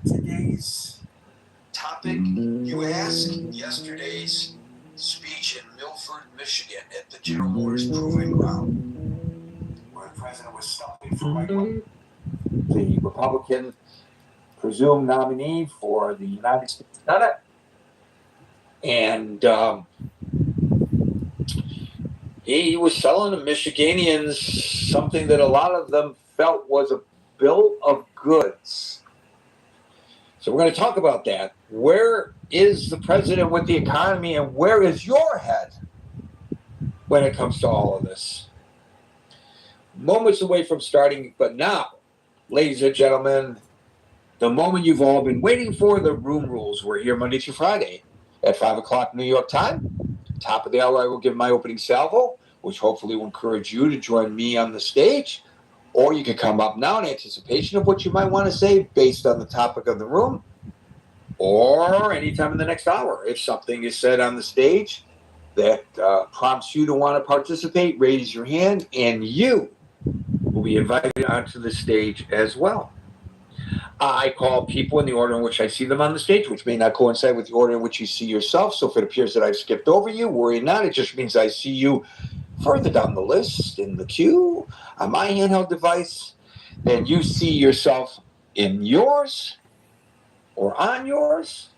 Today's topic, you ask, yesterday's speech in Milford, Michigan at the General Motors Proving Ground, where the president was stopping for the Republican presumed nominee for the United States Senate. And he was selling the Michiganians something that a lot of them felt was a bill of goods. So we're going to talk about that. Where is the president with the economy, and where is your head when it comes to all of this? Moments away from starting, but now, ladies and gentlemen, the moment you've all been waiting for, the room rules. We're here Monday through Friday at 5 o'clock New York time. Top of the hour, I will give my opening salvo, which hopefully will encourage you to join me on the stage. Or you can come up now in anticipation of what you might want to say based on the topic of the room, or anytime in the next hour. If something is said on the stage that prompts you to want to participate, raise your hand, and you will be invited onto the stage as well. I call people in the order in which I see them on the stage, which may not coincide with the order in which you see yourself. So if it appears that I've skipped over you, worry not. It just means I see you further down the list in the queue on my handheld device than you see yourself in yours or on yours.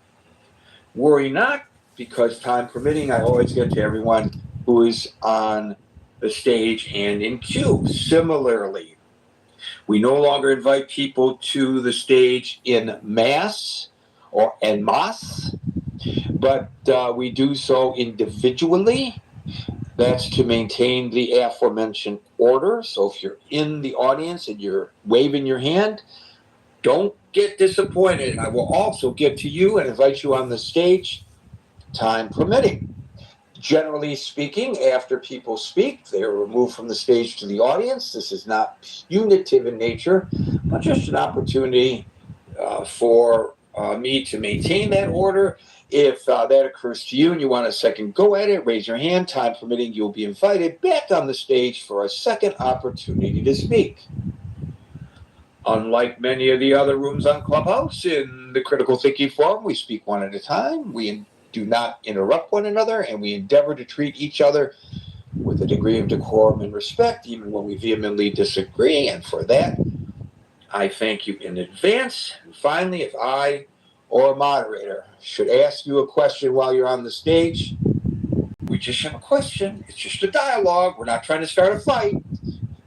Worry not, because time permitting, I always get to everyone who is on the stage and in queue. Similarly, we no longer invite people to the stage in mass or en masse, but we do so individually. That's to maintain the aforementioned order. So if you're in the audience and you're waving your hand, don't get disappointed. I will also get to you and invite you on the stage, time permitting. Generally speaking, after people speak, they are removed from the stage to the audience. This is not punitive in nature, but just an opportunity for me to maintain that order. If that occurs to you and you want a second go at it, raise your hand. Time permitting, you'll be invited back on the stage for a second opportunity to speak. Unlike many of the other rooms on Clubhouse, in the Critical Thinking Forum, we speak one at a time. We do not interrupt one another, and we endeavor to treat each other with a degree of decorum and respect, even when we vehemently disagree. And for that, I thank you in advance. And finally, if I or a moderator should ask you a question while you're on the stage, we just have a question. It's just a dialogue. We're not trying to start a fight.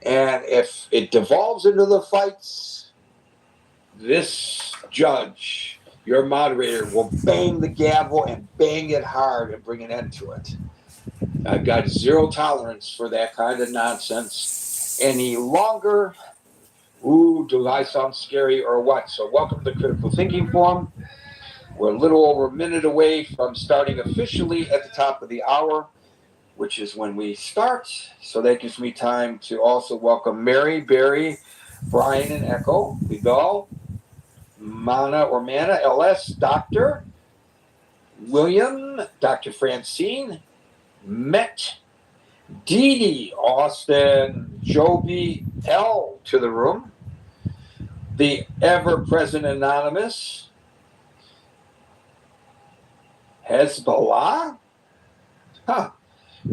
And if it devolves into the fights, this judge, your moderator, will bang the gavel and bang it hard and bring an end to it. I've got zero tolerance for that kind of nonsense any longer. Ooh, do I sound scary or what? So welcome to the Critical Thinking Forum. We're a little over a minute away from starting officially at the top of the hour, which is when we start. So that gives me time to also welcome Mary, Barry, Brian, and Echo, Vidal, Mana or Mana, LS, Doctor, William, Dr. Francine, Met, Dee Dee, Austin, Joby, L to the room, the ever-present Anonymous, Hezbollah,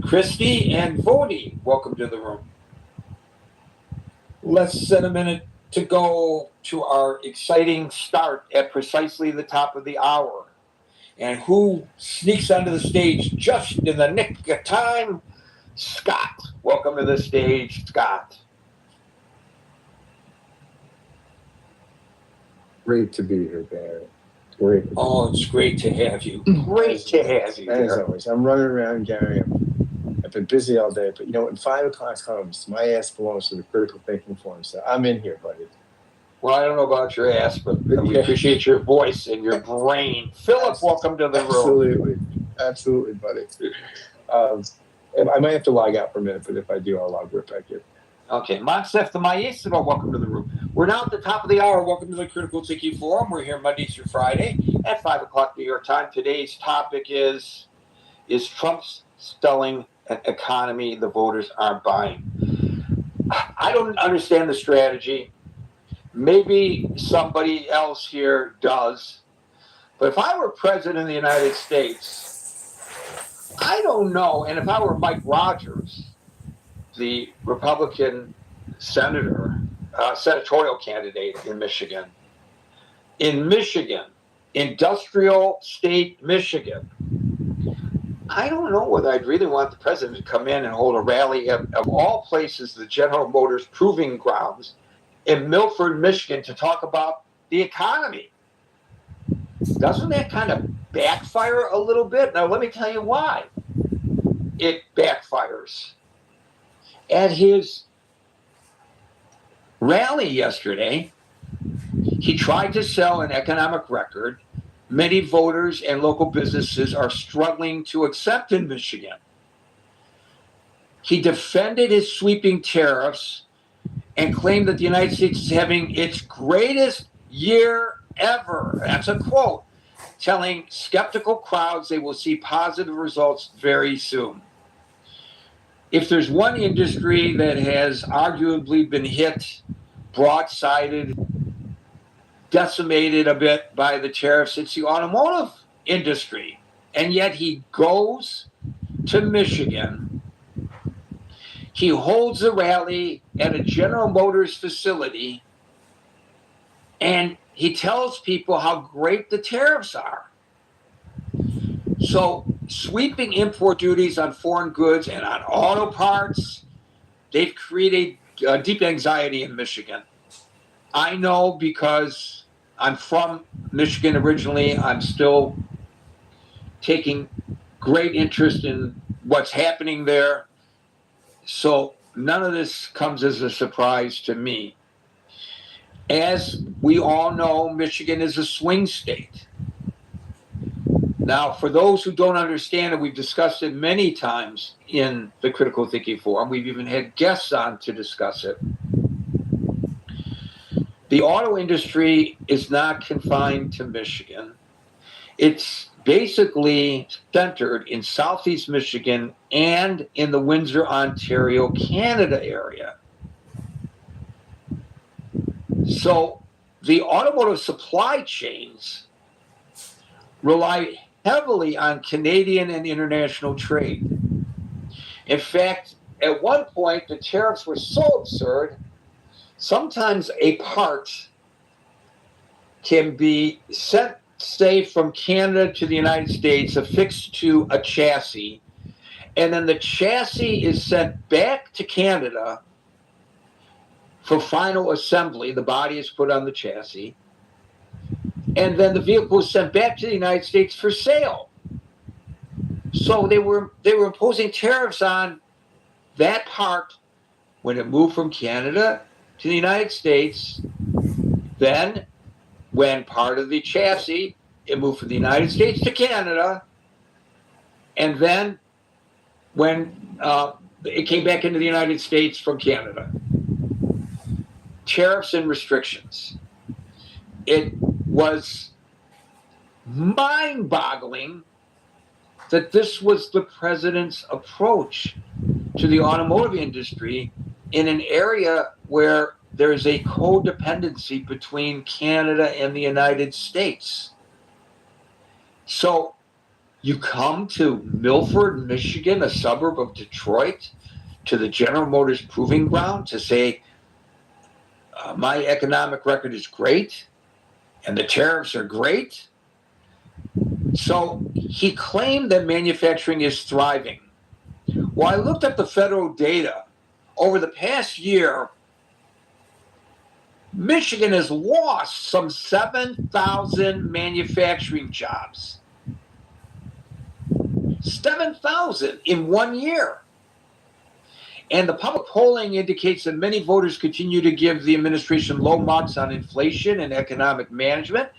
Christy, and Vodi, welcome to the room. Let's set a minute to go to our exciting start at precisely the top of the hour. And who sneaks onto the stage just in the nick of time? Scott. Welcome to the stage, Scott. Great to be here, Barry. Great. Oh, it's great to have you. Great to have you. As always, I'm running around, Gary. I've been busy all day, but when 5 o'clock comes, my ass belongs to the Critical Thinking Forum, so I'm in here, buddy. Well, I don't know about your ass, but we appreciate your voice and your brain. Philip, welcome to the room. Absolutely, buddy. I might have to log out for a minute, but if I do, I'll log right back in. Okay, Monsef the Maestro, welcome to the room. We're now at the top of the hour. Welcome to the Critical Thinking Forum. We're here Monday through Friday at 5 o'clock New York time. Today's topic is Trump's selling an economy the voters aren't buying. I don't understand the strategy. Maybe somebody else here does. But if I were president of the United States, I don't know. And if I were Mike Rogers, the Republican senatorial candidate in Michigan, industrial state Michigan, I don't know whether I'd really want the president to come in and hold a rally of all places, the General Motors Proving Grounds in Milford, Michigan, to talk about the economy. Doesn't that kind of backfire a little bit? Now, let me tell you why it backfires. At his rally yesterday, he tried to sell an economic record many voters and local businesses are struggling to accept in Michigan. He defended his sweeping tariffs and claimed that the United States is having its greatest year ever. That's a quote, telling skeptical crowds they will see positive results very soon. If there's one industry that has arguably been hit, broadsided, decimated a bit by the tariffs, it's the automotive industry. And yet he goes to Michigan. He holds a rally at a General Motors facility, and he tells people how great the tariffs are. So sweeping import duties on foreign goods and on auto parts, they've created deep anxiety in Michigan. I know because I'm from Michigan originally. I'm still taking great interest in what's happening there. So none of this comes as a surprise to me. As we all know, Michigan is a swing state. Now, for those who don't understand it, we've discussed it many times in the Critical Thinking Forum. We've even had guests on to discuss it. The auto industry is not confined to Michigan. It's basically centered in Southeast Michigan and in the Windsor, Ontario, Canada area. So the automotive supply chains rely heavily on Canadian and international trade. In fact, at one point, the tariffs were so absurd, sometimes a part can be sent, say, from Canada to the United States, affixed to a chassis, and then the chassis is sent back to Canada for final assembly. The body is put on the chassis, and then the vehicle is sent back to the United States for sale. So they were imposing tariffs on that part when it moved from Canada to the United States. Then, when part of the chassis it moved from the United States to Canada, and then when it came back into the United States from Canada. Tariffs and restrictions. It was mind-boggling that this was the president's approach to the automotive industry in an area where there's a codependency between Canada and the United States. So you come to Milford, Michigan, a suburb of Detroit, to the General Motors Proving Ground to say, my economic record is great and the tariffs are great. So he claimed that manufacturing is thriving. Well, I looked up the federal data. Over the past year, Michigan has lost some 7,000 manufacturing jobs. 7,000 in 1 year. And the public polling indicates that many voters continue to give the administration low marks on inflation and economic management.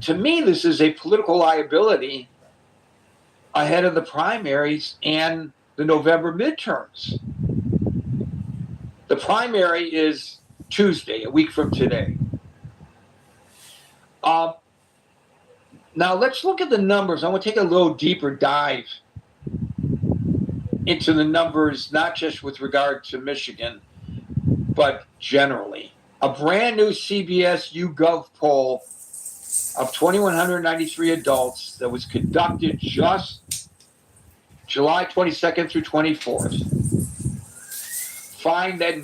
To me, this is a political liability ahead of the primaries and the November midterms. The primary is Tuesday, a week from today. Now let's look at the numbers. I want to take a little deeper dive into the numbers, not just with regard to Michigan, but generally. A brand new CBS YouGov poll of 2,193 adults that was conducted just July 22nd through 24th find that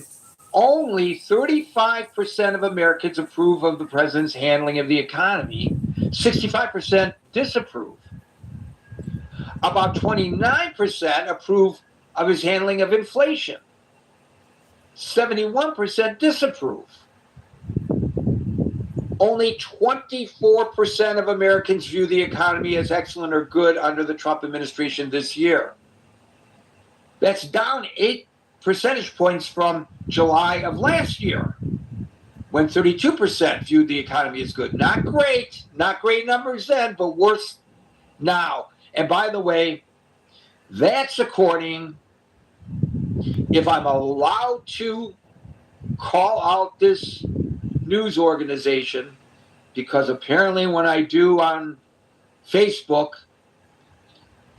only 35% of Americans approve of the president's handling of the economy. 65% disapprove. About 29% approve of his handling of inflation. 71% disapprove. Only 24% of Americans view the economy as excellent or good under the Trump administration this year. That's down 8 percentage points from July of last year, when 32% viewed the economy as good. Not great numbers then, but worse now. And by the way, that's according, if I'm allowed to call out this news organization, because apparently when I do on Facebook,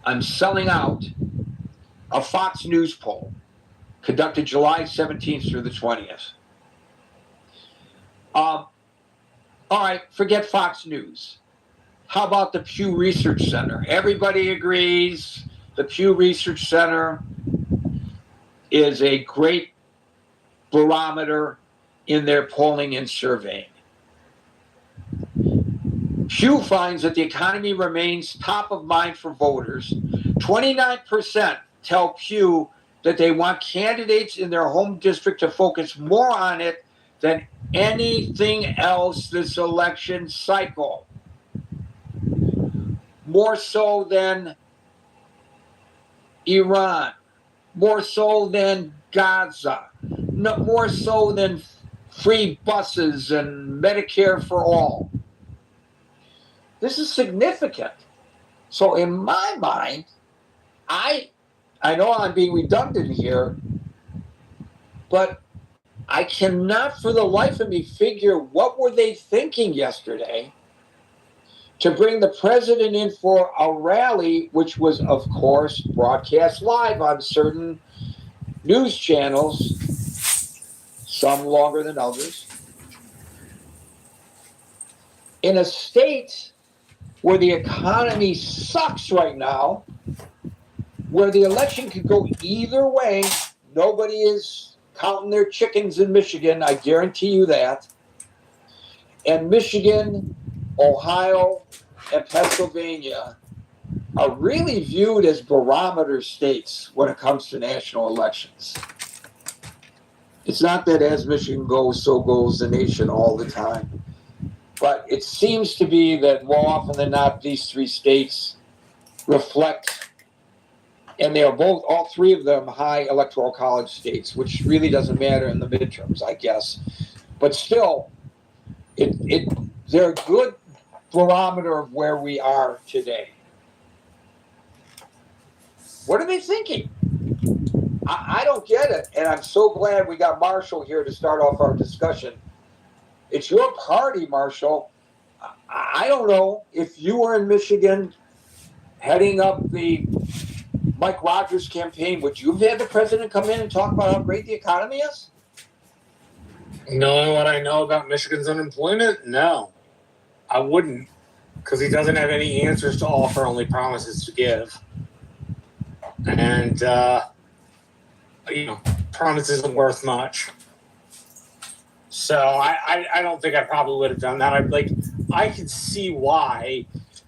I'm selling out a Fox News poll conducted July 17th through the 20th. All right, forget Fox News. How about the Pew Research Center? Everybody agrees the Pew Research Center is a great barometer in their polling and surveying. Pew finds that the economy remains top of mind for voters. 29% tell Pew that they want candidates in their home district to focus more on it than anything else this election cycle. More so than Iran, more so than Gaza, no, more so than free buses and Medicare for all. This is significant. So in my mind, I know I'm being redundant here, but I cannot for the life of me figure what were they thinking yesterday to bring the president in for a rally, which was, of course, broadcast live on certain news channels, some longer than others, in a state where the economy sucks right now, where the election could go either way. Nobody is counting their chickens in Michigan, I guarantee you that. And Michigan, Ohio, and Pennsylvania are really viewed as barometer states when it comes to national elections. It's not that as Michigan goes, so goes the nation all the time. But it seems to be that more often than not, these three states reflect, and they are both, all three of them, high electoral college states, which really doesn't matter in the midterms, I guess. But still, it they're a good barometer of where we are today. What are they thinking? I don't get it, and I'm so glad we got Marshall here to start off our discussion. It's your party, Marshall. I don't know if you were in Michigan heading up the Mike Rogers campaign, would you have had the president come in and talk about how great the economy is? Knowing what I know about Michigan's unemployment, no, I wouldn't, because he doesn't have any answers to offer, only promises to give. And, promise isn't worth much. So I don't think I probably would have done that. I could see why,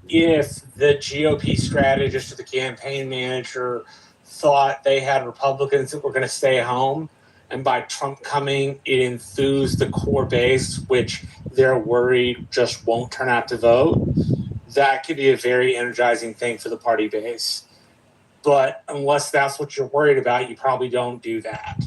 if the GOP strategist or the campaign manager thought they had Republicans that were going to stay home, and by Trump coming, it enthused the core base, which they're worried just won't turn out to vote. That could be a very energizing thing for the party base. But unless that's what you're worried about, you probably don't do that.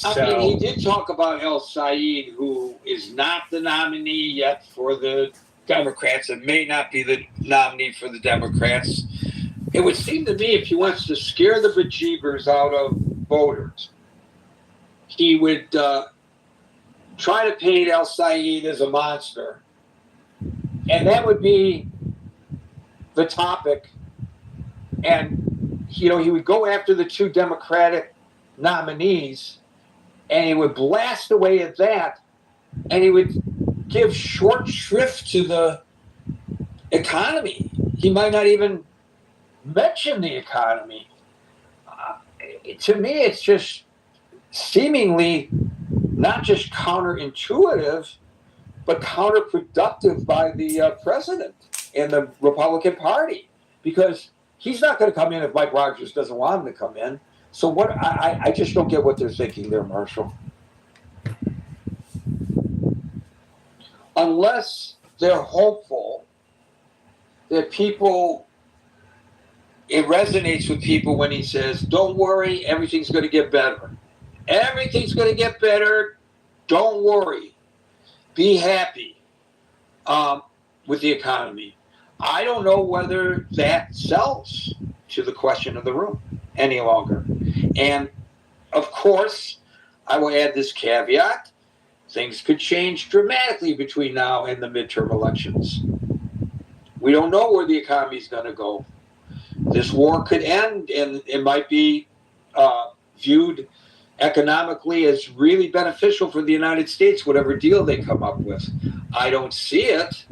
I mean, he did talk about El Said, who is not the nominee yet for the Democrats and may not be the nominee for the Democrats. It would seem to me if he wants to scare the bejeebers out of voters, he would try to paint El Said as a monster. And that would be the topic. And, he would go after the two Democratic nominees, and he would blast away at that, and he would give short shrift to the economy. He might not even mention the economy. To me, it's just seemingly not just counterintuitive, but counterproductive by the president and the Republican Party, because he's not going to come in if Mike Rogers doesn't want him to come in. So what? I just don't get what they're thinking there, Marshall. Unless they're hopeful that it resonates with people when he says, don't worry, everything's going to get better. Everything's going to get better. Don't worry. Be happy with the economy. I don't know whether that sells to the question of the room any longer. And, of course, I will add this caveat. Things could change dramatically between now and the midterm elections. We don't know where the economy is going to go. This war could end, and it might be viewed economically as really beneficial for the United States, whatever deal they come up with. I don't see it,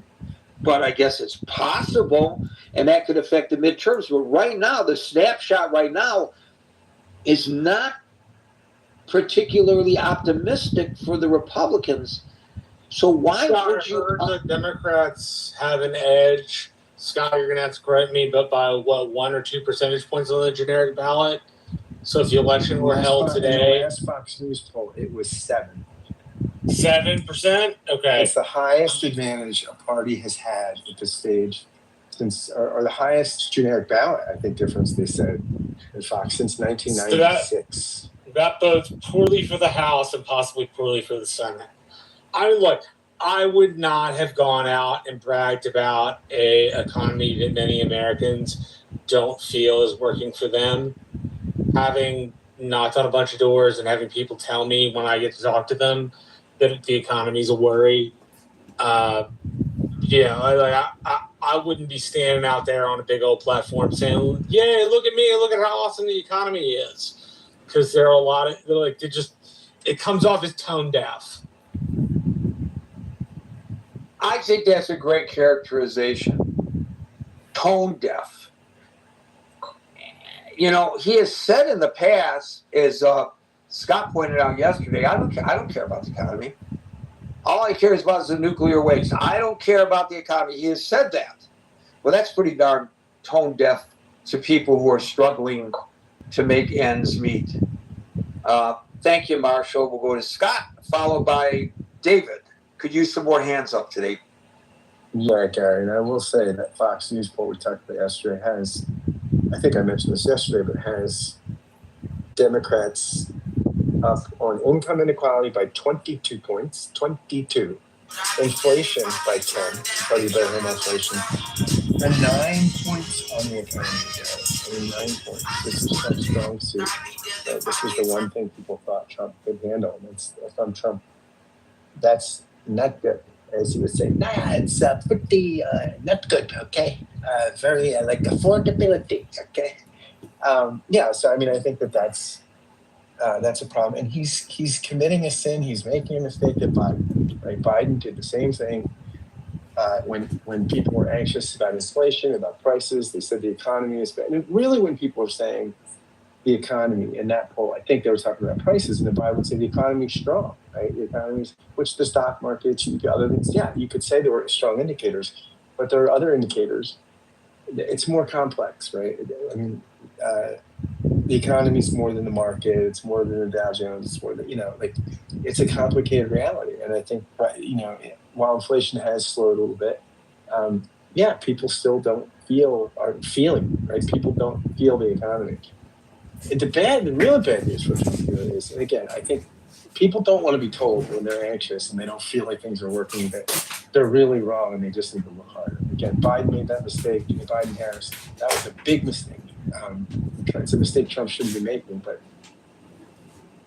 but I guess it's possible, and that could affect the midterms. But right now, the snapshot right now is not particularly optimistic for the Republicans. So why would you? The Democrats have an edge. Scott, you're going to have to correct me, but by 1 or 2 percentage points on the generic ballot? So if the election were held today, in the last Fox News poll, it was 7. 7%. Okay, it's the highest advantage a party has had at this stage since, or the highest generic ballot, I think, difference they said in Fox since 1996. So that bodes poorly for the House and possibly poorly for the Senate. I would not have gone out and bragged about a economy that many Americans don't feel is working for them. Having knocked on a bunch of doors and having people tell me when I get to talk to them that the economy's a worry. I wouldn't be standing out there on a big old platform saying, "Yay, look at me! Look at how awesome the economy is," because there are a lot of it comes off as tone deaf. I think that's a great characterization. Tone deaf. He has said in the past, as Scott pointed out yesterday, I don't care about the economy. All I care about is the nuclear waste. I don't care about the economy. He has said that. Well, that's pretty darn tone deaf to people who are struggling to make ends meet. Thank you, Marshall. We'll go to Scott, followed by David. Could use some more hands up today. Yeah, Gary, and I will say that Fox News poll we talked about yesterday I think I mentioned this yesterday, but has Democrats up on income inequality by 22 points, 22. Inflation by 10, probably better than inflation. And 9 points on the economy, guys. I mean, 9 points. This is Trump's strong suit. This was the one thing people thought Trump could handle. That's on Trump. That's not good, as he would say. Nah, it's pretty not good. Okay, very like affordability. Okay, yeah. So I mean, I think that's a problem, and he's committing a sin. He's making a mistake at Biden. Right? Biden did the same thing when people were anxious about inflation, about prices. They said the economy is bad. And really, when people were saying the economy in that poll, I think they were talking about prices, and the Biden would say the economy is strong, right? The economy's, which the stock markets, other things, yeah, you could say there were strong indicators, but there are other indicators. It's more complex, right? I mean, the economy is more than the market. It's more than the Dow Jones. It's more than, like, it's a complicated reality. And I think, while inflation has slowed a little bit, yeah, people still are feeling, right? People don't feel the economy. The real bad news for Trump is, and again, I think people don't want to be told when they're anxious and they don't feel like things are working, that they're really wrong and they just need to look harder. Again, Biden made that mistake. Biden-Harris, that was a big mistake. It's a mistake Trump shouldn't be making. But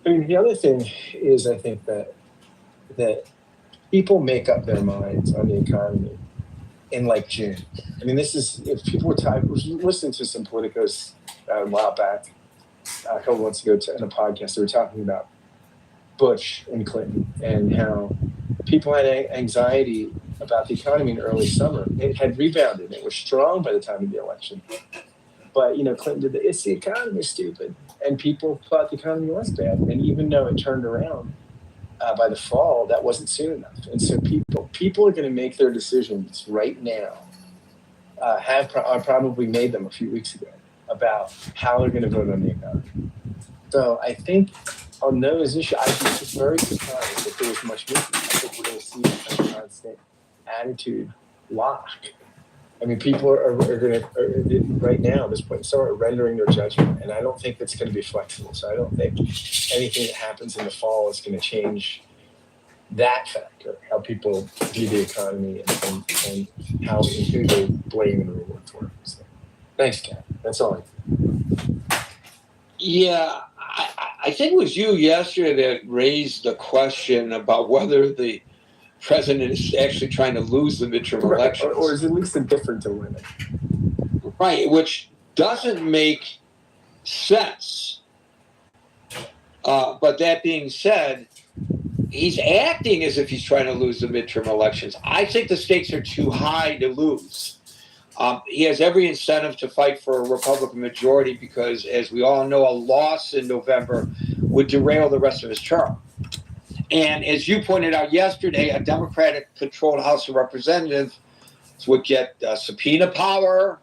I mean, the other thing is, I think that people make up their minds on the economy in like June. I mean, this is, if people were listening to some politicos a while back, a couple months ago in a podcast, they were talking about Bush and Clinton and how people had anxiety about the economy in early summer. It had rebounded. It was strong by the time of the election. But, Clinton did it's the economy, stupid. And people thought the economy was bad. And even though it turned around by the fall, that wasn't soon enough. And so people are going to make their decisions right now, probably made them a few weeks ago, about how they're going to vote on the economy. So I think on those issues, I'd be very surprised if there was much movement. I think we're going to see a constant attitude lock. I mean, people are going to, right now at this point, start rendering their judgment, and I don't think that's going to be flexible. So I don't think anything that happens in the fall is going to change that factor, how people view the economy and how and who they blame and reward for it. So, thanks, Kat. That's all. Yeah, I think it was you yesterday that raised the question about whether the president is actually trying to lose the midterm elections. Or is at least indifferent to winning. Right, which doesn't make sense. But that being said, he's acting as if he's trying to lose the midterm elections. I think the stakes are too high to lose. He has every incentive to fight for a Republican majority because, as we all know, a loss in November would derail the rest of his term. And as you pointed out yesterday, a Democratic-controlled House of Representatives would get subpoena power.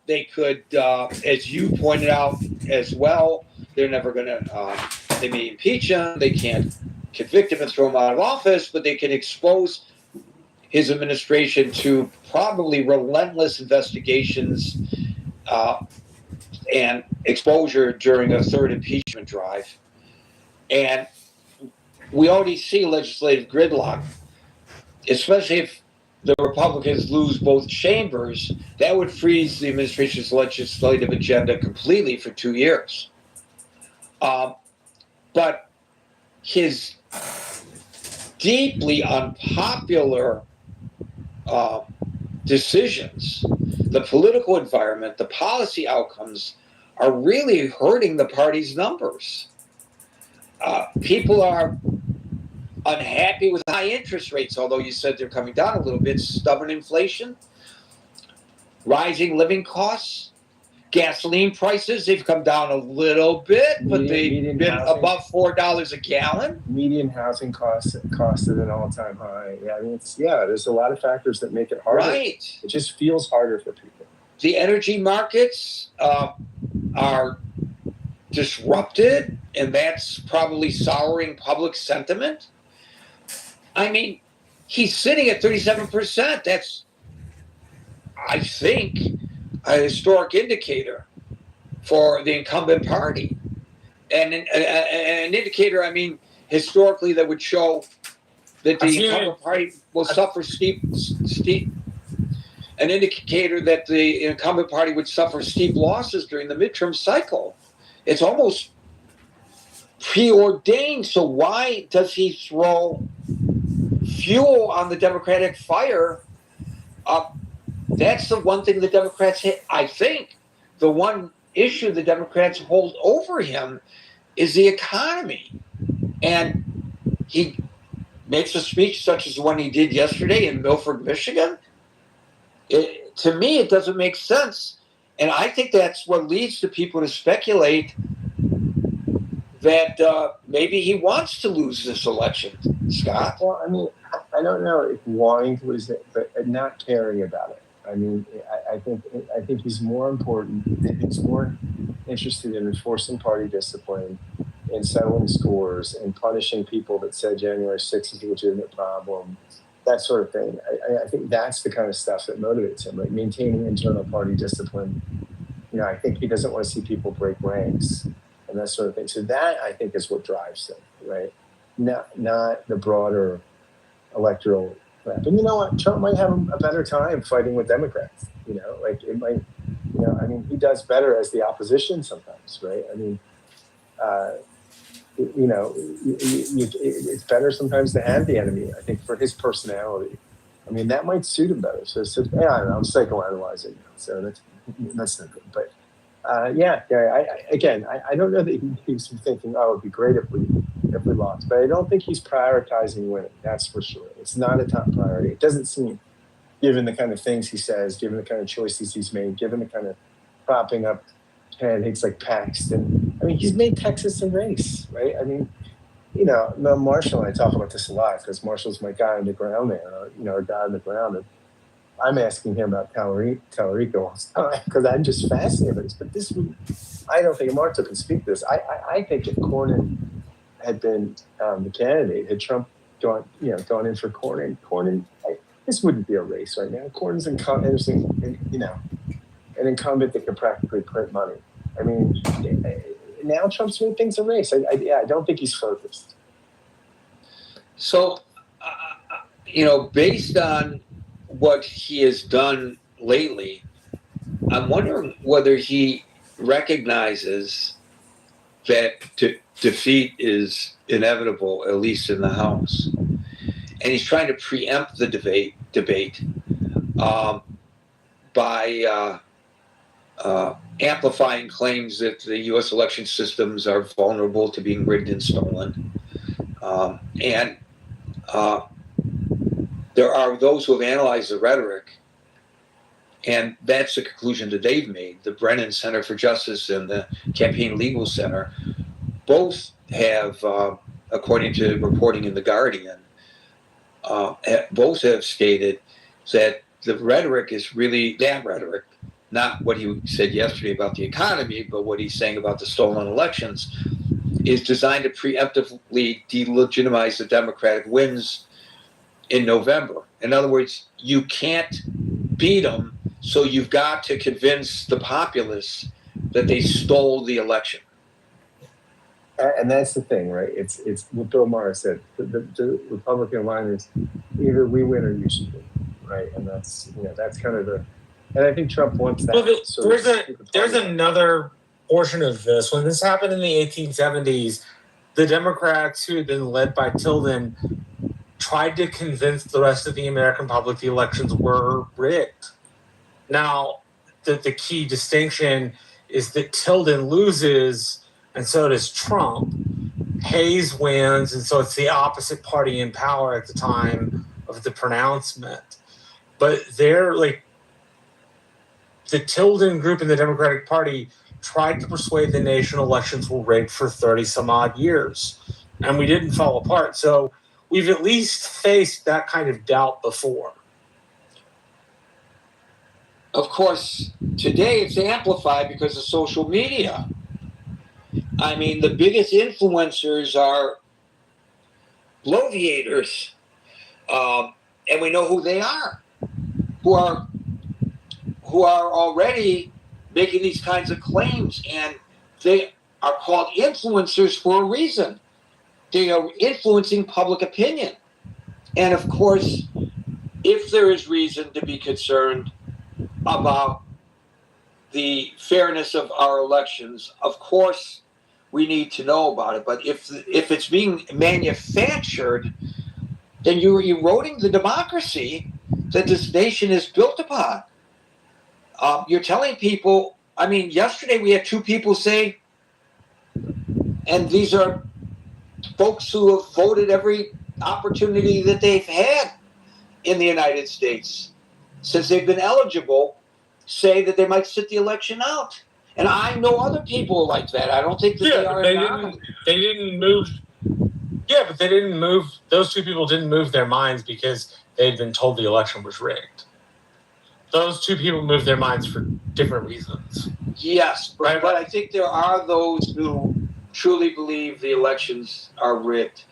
They could, as you pointed out as well, they're never going to, they may impeach him, they can't convict him and throw him out of office, but they can expose his administration to probably relentless investigations and exposure during a third impeachment drive. And we already see legislative gridlock, especially if the Republicans lose both chambers. That would freeze the administration's legislative agenda completely for 2 years. But his deeply unpopular decisions, the political environment, the policy outcomes are really hurting the party's numbers. People are unhappy with high interest rates, although you said they're coming down a little bit. Stubborn inflation, rising living costs, gasoline prices, they've come down a little bit, but they've been above $4 a gallon. Median housing costs at an all-time high. Yeah, I mean, there's a lot of factors that make it harder. Right. It just feels harder for people. The energy markets are disrupted, and that's probably souring public sentiment. I mean, he's sitting at 37%. That's, I think, a historic indicator for the incumbent party. And an indicator, I mean, historically, that would show that the incumbent party will suffer steep. An indicator that the incumbent party would suffer steep losses during the midterm cycle. It's almost preordained. So why does he throw fuel on the Democratic fire? That's the one thing the Democrats hit. I think the one issue the Democrats hold over him is the economy. And he makes a speech such as the one he did yesterday in Milford, Michigan. To me, it doesn't make sense. And I think that's what leads to people to speculate that maybe he wants to lose this election, Scott. Well, I mean, I don't know if wanting to lose it, but not caring about it. I mean, I think he's more important. He's more interested in enforcing party discipline, in settling scores, and punishing people that said January 6th is a legitimate problem, that sort of thing. I think that's the kind of stuff that motivates him, like maintaining internal party discipline. You know, I think he doesn't want to see people break ranks and that sort of thing. So that, I think, is what drives him, right? Not the broader electoral crap. And you know what? Trump might have a better time fighting with Democrats. You know, like it might, you know, I mean, he does better as the opposition sometimes, right? I mean, you know, it's better sometimes to have the enemy, I think, for his personality. I mean, that might suit him better. So yeah, I don't know, I'm psychoanalyzing now, so that's not good. But yeah, I don't know that he's thinking, oh, it'd be great if we lost. But I don't think he's prioritizing winning, that's for sure. It's not a top priority. It doesn't seem, given the kind of things he says, given the kind of choices he's made, given the kind of propping up candidates like Paxton. I mean, he's made Texas a race, right? I mean, you know, Marshall and I talk about this a lot because Marshall's my guy on the ground there, you know, a guy on the ground. And I'm asking him about Talarico all the time because I'm just fascinated by this. But this would, I don't think, Marta can speak to this. I think if Cornyn had been the candidate, had Trump gone in for Cornyn, this wouldn't be a race right now. Cornyn's an incumbent that can practically print money. I mean, now Trump's made things a race. I don't think he's focused. So, you know, based on what he has done lately, I'm wondering whether he recognizes that defeat is inevitable, at least in the House. And he's trying to preempt the debate by amplifying claims that the U.S. election systems are vulnerable to being rigged and stolen. And there are those who have analyzed the rhetoric, and that's the conclusion that they've made. The Brennan Center for Justice and the Campaign Legal Center both have, according to reporting in The Guardian, both have stated that the rhetoric is really that rhetoric, not what he said yesterday about the economy, but what he's saying about the stolen elections, is designed to preemptively delegitimize the Democratic wins in November. In other words, you can't beat them, so you've got to convince the populace that they stole the election. And that's the thing, right? It's what Bill Maher said. The Republican line is either we win or you should win, right? And that's kind of the. And I think Trump wants that. Well, there's another portion of this. When this happened in the 1870s, the Democrats, who had been led by Tilden, tried to convince the rest of the American public the elections were rigged. Now, the key distinction is that Tilden loses, and so does Trump. Hayes wins, and so it's the opposite party in power at the time of the pronouncement. But they're like, the Tilden group in the Democratic Party tried to persuade the nation elections were rigged for 30 some odd years, and we didn't fall apart. So we've at least faced that kind of doubt before. Of course, today it's amplified because of social media. I mean, the biggest influencers are bloviators, and we know who they are, who are already making these kinds of claims, and are called influencers for a reason. They are influencing public opinion. And of course, if there is reason to be concerned about the fairness of our elections, of course, we need to know about it. But if it's being manufactured, then you're eroding the democracy that this nation is built upon. You're telling people, I mean, yesterday we had two people say, and these are folks who have voted every opportunity that they've had in the United States since they've been eligible, say that they might sit the election out. And I know other people like that. I don't think that they are. They didn't move. Yeah, but they didn't move. Those two people didn't move their minds because they'd been told the election was rigged. Those two people moved their minds for different reasons. Yes, right. But I think there are those who truly believe the elections are rigged.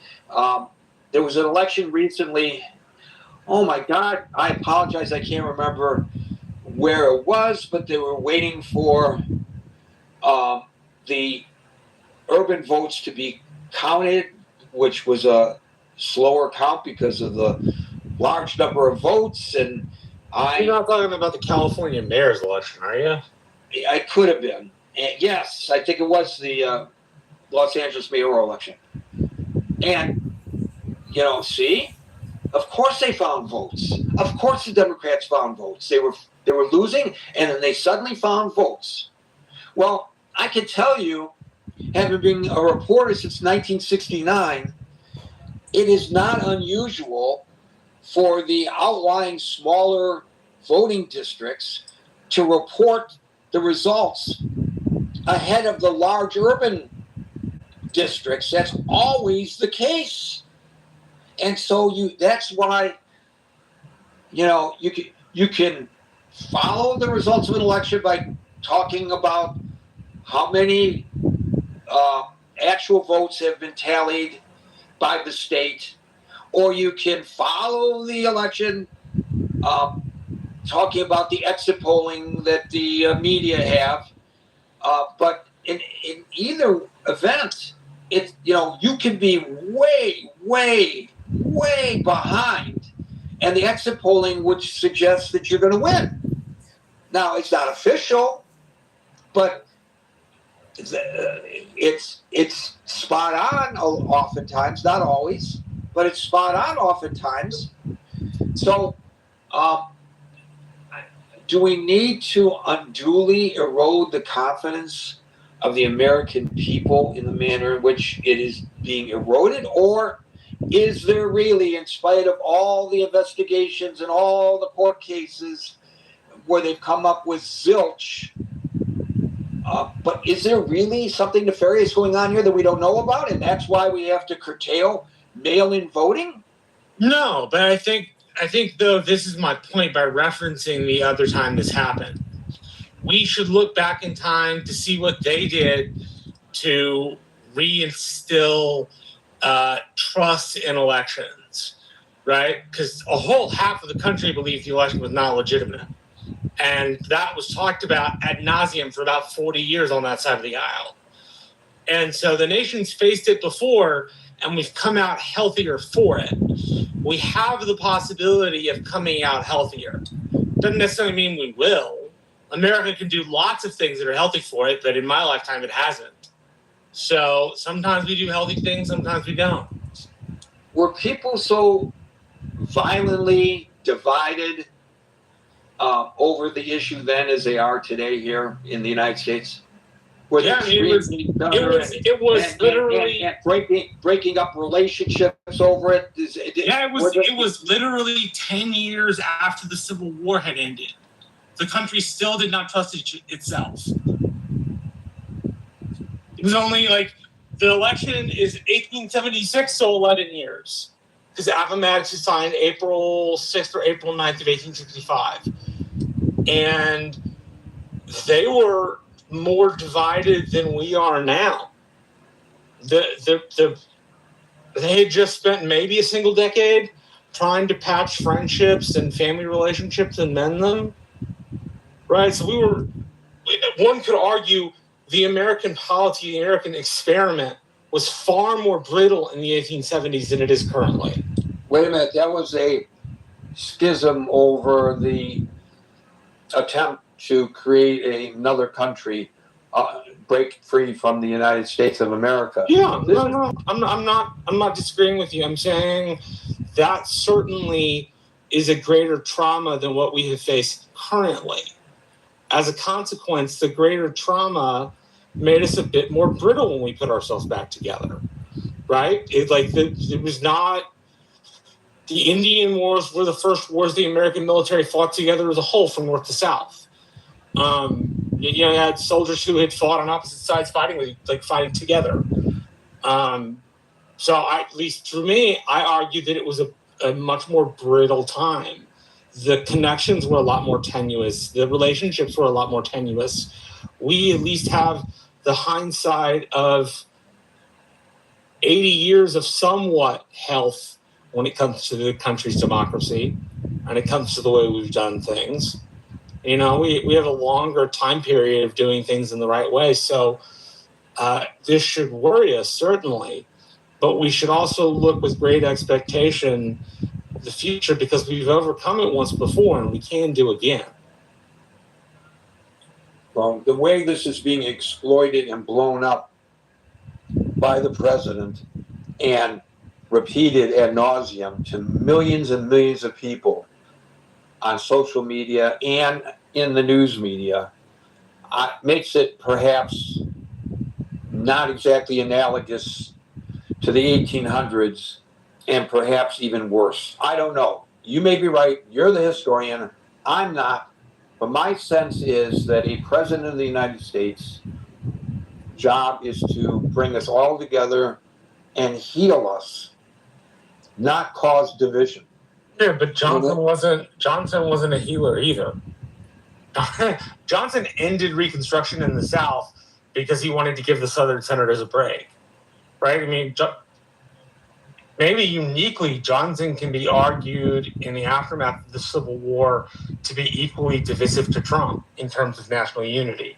There was an election recently. Oh my God, I apologize. I can't remember where it was, but they were waiting for the urban votes to be counted, which was a slower count because of the large number of votes. And you're not talking about the California mayor's election, are you? I could have been. And yes, I think it was the Los Angeles mayoral election. And, you know, see, of course they found votes. Of course the Democrats found votes. They were losing, and then they suddenly found votes. Well, I can tell you, having been a reporter since 1969, it is not unusual for the outlying smaller voting districts to report the results ahead of the large urban districts. That's always the case. And so that's why, you know, you can follow the results of an election by talking about how many actual votes have been tallied by the state, or you can follow the election talking about the exit polling that the media have. But in either event, it's, you know, you can be way, way, way behind, and the exit polling would suggest that you're going to win. Now, it's not official, but it's spot on oftentimes, not always, but it's spot on oftentimes. So, do we need to unduly erode the confidence of the American people in the manner in which it is being eroded? Or is there really, in spite of all the investigations and all the court cases where they've come up with zilch, but is there really something nefarious going on here that we don't know about, and that's why we have to curtail mail-in voting? No, but I think though, this is my point by referencing the other time this happened. We should look back in time to see what they did to reinstill trust in elections, right? Because a whole half of the country believed the election was not legitimate. And that was talked about ad nauseum for about 40 years on that side of the aisle. And so the nation's faced it before, and we've come out healthier for it. We have the possibility of coming out healthier. Doesn't necessarily mean we will. America can do lots of things that are healthy for it, but in my lifetime, it hasn't. So sometimes we do healthy things, sometimes we don't. Were people so violently divided over the issue then as they are today here in the United States? Yeah, it was literally breaking up relationships over it. It was literally 10 years after the Civil War had ended. The country still did not trust itself. It was only like the election is 1876, so 11 years. Because Appomattox was signed April 6th or April 9th of 1865. And they were more divided than we are now. They had just spent maybe a single decade trying to patch friendships and family relationships and mend them. Right? So one could argue the American polity, the American experiment was far more brittle in the 1870s than it is currently. Wait a minute, that was a schism over the attempt to create another country, break free from the United States of America. Yeah, no, I'm not disagreeing with you. I'm saying that certainly is a greater trauma than what we have faced currently. As a consequence, the greater trauma made us a bit more brittle when we put ourselves back together, right? It was not. The Indian Wars were the first wars the American military fought together as a whole from north to south. You had soldiers who had fought on opposite sides fighting together. So at least for me, I argue that it was a much more brittle time. The connections were a lot more tenuous. The relationships were a lot more tenuous. We at least have the hindsight of 80 years of somewhat health when it comes to the country's democracy and it comes to the way we've done things. We have a longer time period of doing things in the right way. So this should worry us, certainly. But we should also look with great expectation at the future because we've overcome it once before and we can do again. Well, the way this is being exploited and blown up by the president and repeated ad nauseum to millions and millions of people on social media and in the news media makes it perhaps not exactly analogous to the 1800s and perhaps even worse. I don't know. You may be right. You're the historian. I'm not. But my sense is that a president of the United States' job is to bring us all together and heal us, not cause division. Yeah, but Johnson wasn't a healer either. Johnson ended Reconstruction in the South because he wanted to give the Southern senators a break, right? I mean, maybe uniquely, Johnson can be argued in the aftermath of the Civil War to be equally divisive to Trump in terms of national unity.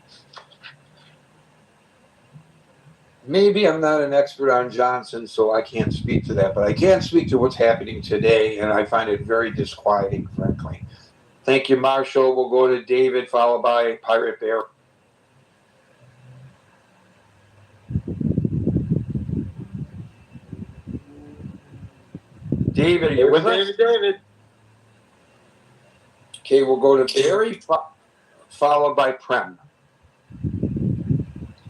Maybe I'm not an expert on Johnson, so I can't speak to that, but I can speak to what's happening today, and I find it very disquieting, frankly. Thank you, Marshall. We'll go to David, followed by Pirate Bear. David, are you with us? David. Okay, we'll go to Barry, followed by Prem.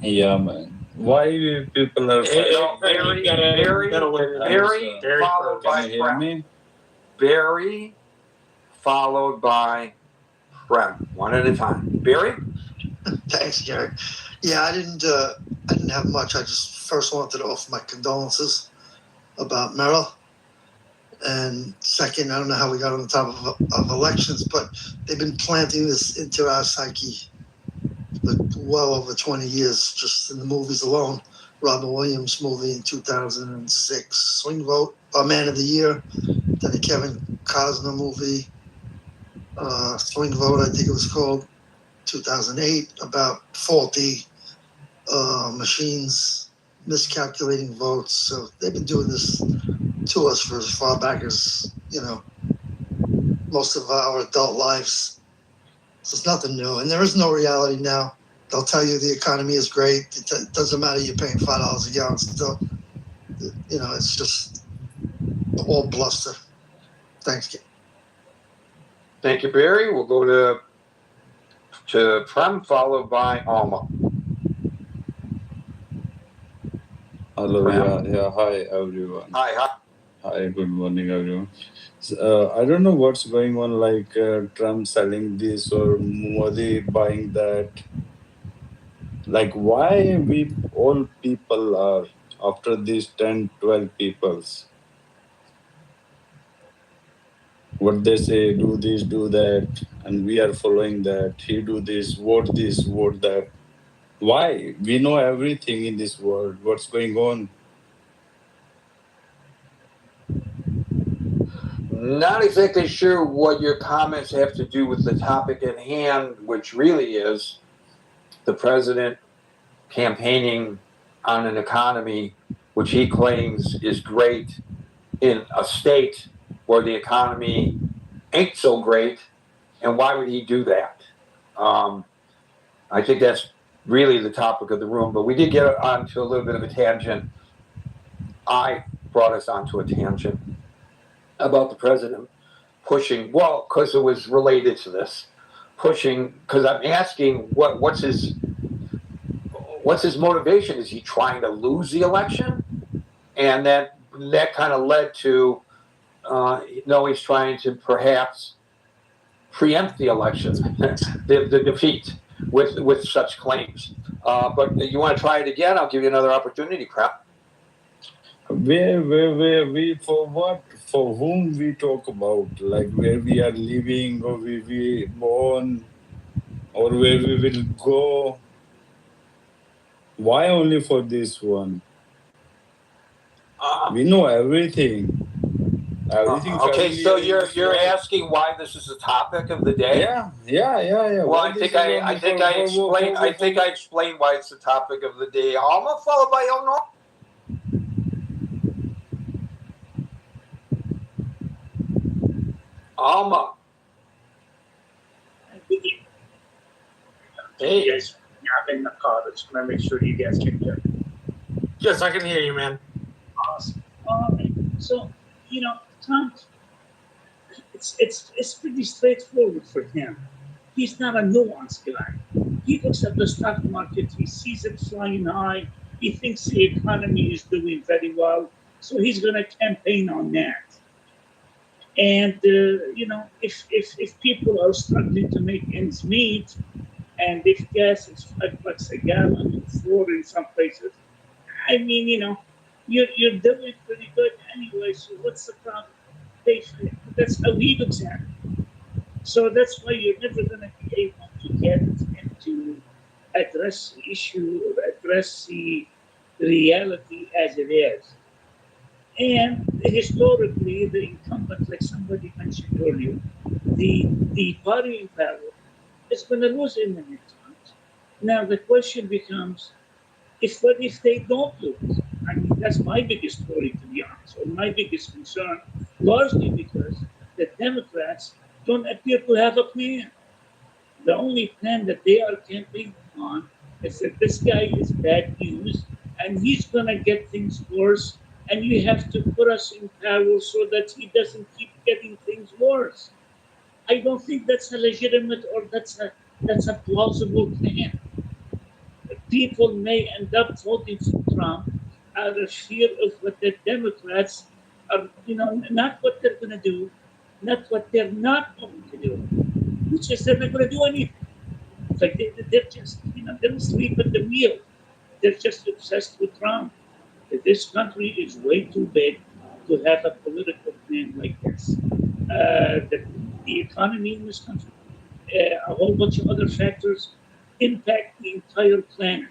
Yeah, man. Why people are Barry, followed by Prem. Barry, followed by Prem. One at a time. Barry? Thanks, Gary. Yeah, I didn't have much. I just first wanted to offer my condolences about Merrill. And second, I don't know how we got on the top of elections, but they've been planting this into our psyche for well over 20 years, just in the movies alone. Robin Williams movie in 2006, Swing Vote, Man of the Year. Then the Kevin Costner movie, Swing Vote, I think it was called, 2008, about faulty machines miscalculating votes. So they've been doing this to us for as far back as, most of our adult lives. So it's nothing new. And there is no reality now. They'll tell you the economy is great. It doesn't matter you're paying $5 a gallon still. It's just all bluster. Thanks, Kate. Thank you, Barry. We'll go to Prem, followed by Alma. Hello, yeah. Hi, everyone. Hi. Hi, good morning, everyone. So, I don't know what's going on, like Trump selling this or Modi buying that. Like, why we all people are after these 10, 12 peoples? What they say, do this, do that, and we are following that. He do this, vote that. Why? We know everything in this world. What's going on? Not exactly sure what your comments have to do with the topic at hand, which really is the president campaigning on an economy which he claims is great in a state where the economy ain't so great, and why would he do that? I think that's really the topic of the room, but we did get onto a little bit of a tangent. I brought us onto a tangent about the president pushing, well, because it was related to this, pushing, because I'm asking what's his motivation? Is he trying to lose the election? And that kind of led to, no, he's trying to perhaps preempt the election, the defeat with such claims. But you want to try it again? I'll give you another opportunity, crap. Where we, for whom we talk about, like where we are living or we born or where we will go. Why only for this one? We know everything. Okay, so you're asking why this is the topic of the day? Yeah. Well, I think I explained why it's the topic of the day. Alma, followed by Ono. Alma. Hey. Yes, I'm in the car. I just want to make sure you guys can hear. Yes, I can hear you, man. Awesome. So, Trump, it's pretty straightforward for him. He's not a nuanced guy. He looks at the stock market, he sees it flying high, he thinks the economy is doing very well, so he's going to campaign on that. And, if people are struggling to make ends meet, and if gas is $5 a gallon and $4 in some places, I mean, you're doing pretty good anyway, so what's the problem? That's how he looks at it. So that's why you're never going to be able to get into address the issue or address the reality as it is. And historically, the incumbent, like somebody mentioned earlier, the party in power is going to lose in the midterms. Now the question becomes, what if they don't lose? I mean, that's my biggest worry, to be honest, or my biggest concern, largely because the Democrats don't appear to have a plan. The only plan that they are campaigning on is that this guy is bad news and he's going to get things worse, and you have to put us in power so that he doesn't keep getting things worse. I don't think that's a legitimate or that's a plausible plan. People may end up voting for Trump out of fear of what the Democrats are, not what they're going to do, not what they're not going to do, which is they're not going to do anything. It's like they're just, they're asleep at the wheel. They're just obsessed with Trump. This country is way too big to have a political plan like this. The economy in this country, a whole bunch of other factors impact the entire planet.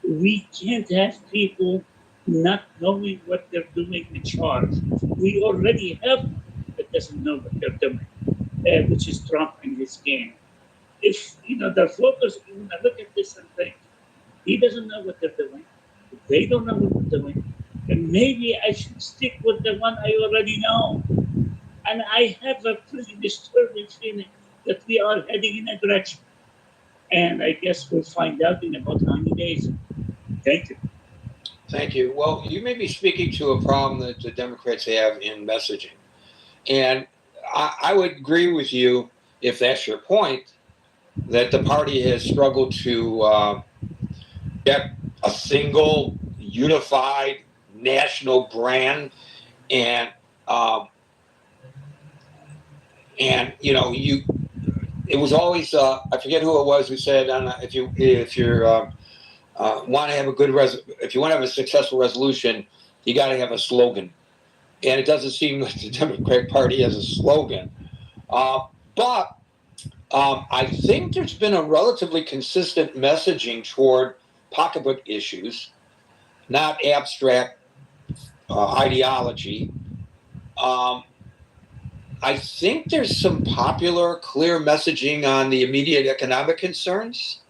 We can't have people not knowing what they're doing in charge. We already have one that doesn't know what they're doing, which is Trump and his gang. If the voters look at this and think, he doesn't know what they're doing, they don't know what they're doing, and maybe I should stick with the one I already know. And I have a pretty disturbing feeling that we are heading in a direction. And I guess we'll find out in about 90 days. Thank you. Thank you. Well, you may be speaking to a problem that the Democrats have in messaging. And I would agree with you, if that's your point, that the party has struggled to get a single, unified, national brand. And it was always, I forget who it was who said, if you want to have if you want to have a successful resolution, you got to have a slogan. And it doesn't seem like the Democratic Party has a slogan. But I think there's been a relatively consistent messaging toward pocketbook issues, not abstract ideology. I think there's some popular, clear messaging on the immediate economic concerns.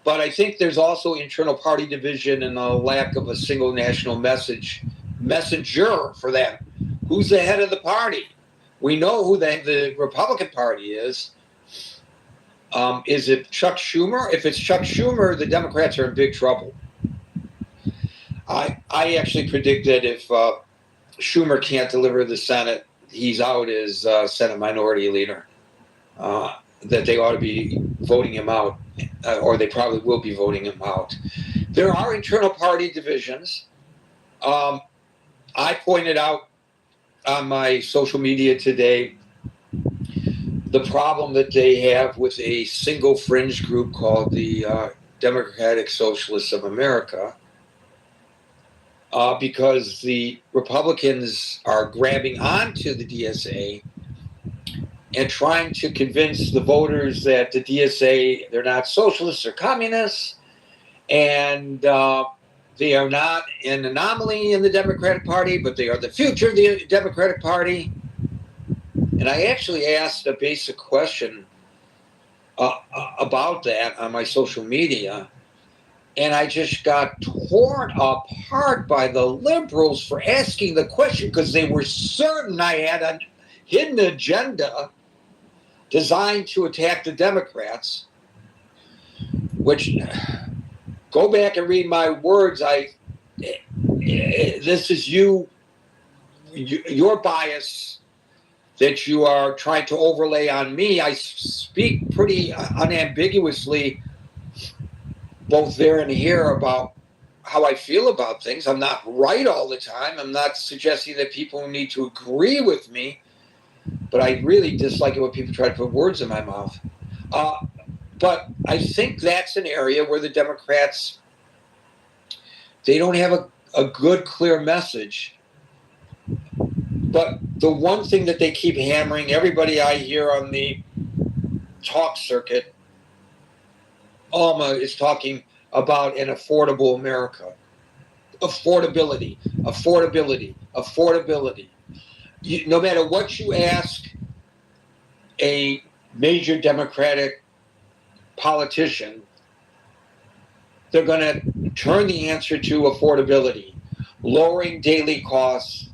But I think there's also internal party division and a lack of a single national messenger for that. Who's the head of the party? We know who the Republican Party is. Is it Chuck Schumer? If it's Chuck Schumer, the Democrats are in big trouble. I actually predict that if Schumer can't deliver the Senate, he's out as Senate Minority Leader. That they ought to be voting him out, or they probably will be voting him out. There are internal party divisions. I pointed out on my social media today the problem that they have with a single fringe group called the Democratic Socialists of America, because the Republicans are grabbing onto the DSA and trying to convince the voters that the DSA, they're not socialists or communists, and they are not an anomaly in the Democratic Party, but they are the future of the Democratic Party. And I actually asked a basic question about that on my social media, and I just got torn apart by the liberals for asking the question because they were certain I had a hidden agenda designed to attack the Democrats, which, go back and read my words. This is your bias that you are trying to overlay on me. I speak pretty unambiguously, both there and here, about how I feel about things. I'm not right all the time. I'm not suggesting that people need to agree with me, but I really dislike it when people try to put words in my mouth. But I think that's an area where the Democrats, they don't have a good, clear message. But the one thing that they keep hammering, everybody I hear on the talk circuit, Alma is talking about an affordable America. Affordability. No matter what you ask a major Democratic politician, they're going to turn the answer to affordability, lowering daily costs,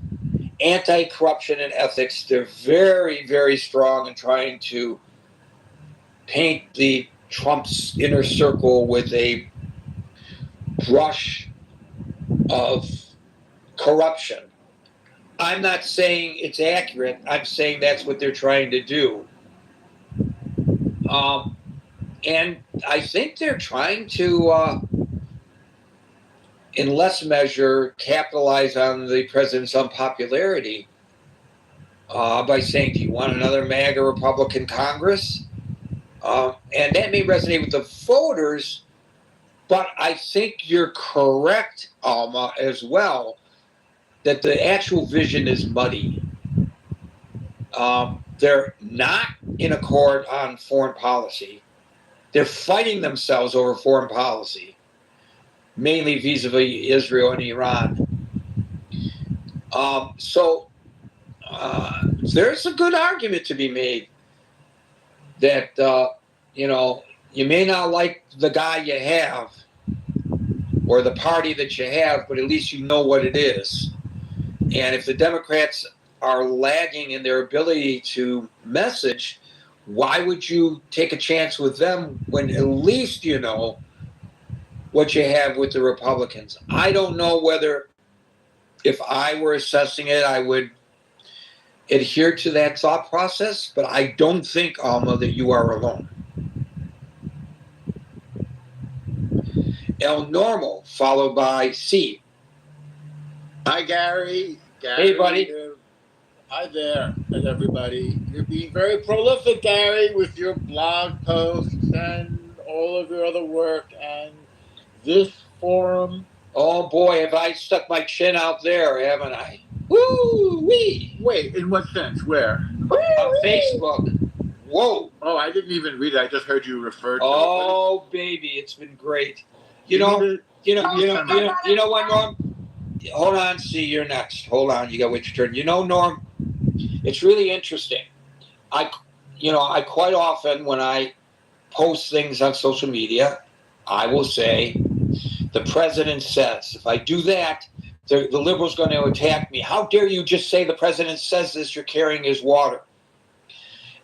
anti-corruption and ethics. They're very, very strong in trying to paint the Trump's inner circle with a brush of corruption. I'm not saying it's accurate. I'm saying that's what they're trying to do. And I think they're trying to, in less measure, capitalize on the president's unpopularity by saying, do you want another MAGA Republican Congress? And that may resonate with the voters, but I think you're correct, Alma, as well, that the actual vision is muddy. They're not in accord on foreign policy. They're fighting themselves over foreign policy, mainly vis-a-vis Israel and Iran. So there's a good argument to be made that, you may not like the guy you have or the party that you have, but at least you know what it is. And if the Democrats are lagging in their ability to message, why would you take a chance with them when at least you know what you have with the Republicans? I don't know whether, if I were assessing it, I would adhere to that thought process, but I don't think, Alma, that you are alone. El Normal, followed by C. Hi, Gary. Hey, buddy. Hi there, and everybody. You're being very prolific, Gary, with your blog posts and all of your other work and this forum. Oh, boy, have I stuck my chin out there, haven't I? Woo-wee! Wait, in what sense? Where? On Facebook. Whoa. Oh, I didn't even read it. I just heard you refer to it. Oh, baby, it's been great. You know what, Norm? Hold on, see, you're next. Hold on, you got to wait your turn. Norm, it's really interesting. I quite often, when I post things on social media, I will say, the president says, if I do that, the liberals going to attack me. How dare you just say the president says this, you're carrying his water.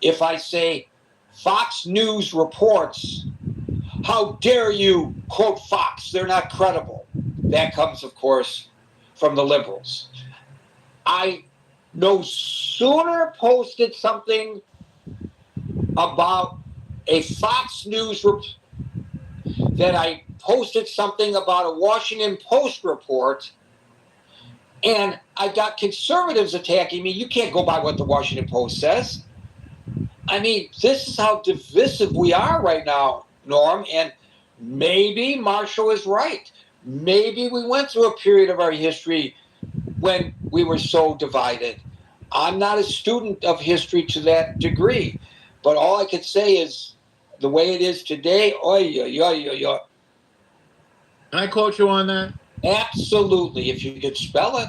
If I say Fox News reports, how dare you quote Fox, they're not credible. That comes, of course, from the liberals. I no sooner posted something about a Fox News that I posted something about a Washington Post report, and I got conservatives attacking me. You can't go by what the Washington Post says. I mean, this is how divisive we are right now, Norm, and maybe Marshall is right. Maybe we went through a period of our history when we were so divided. I'm not a student of history to that degree, but all I could say is the way it is today, Can I quote you on that? absolutely, if you could spell it.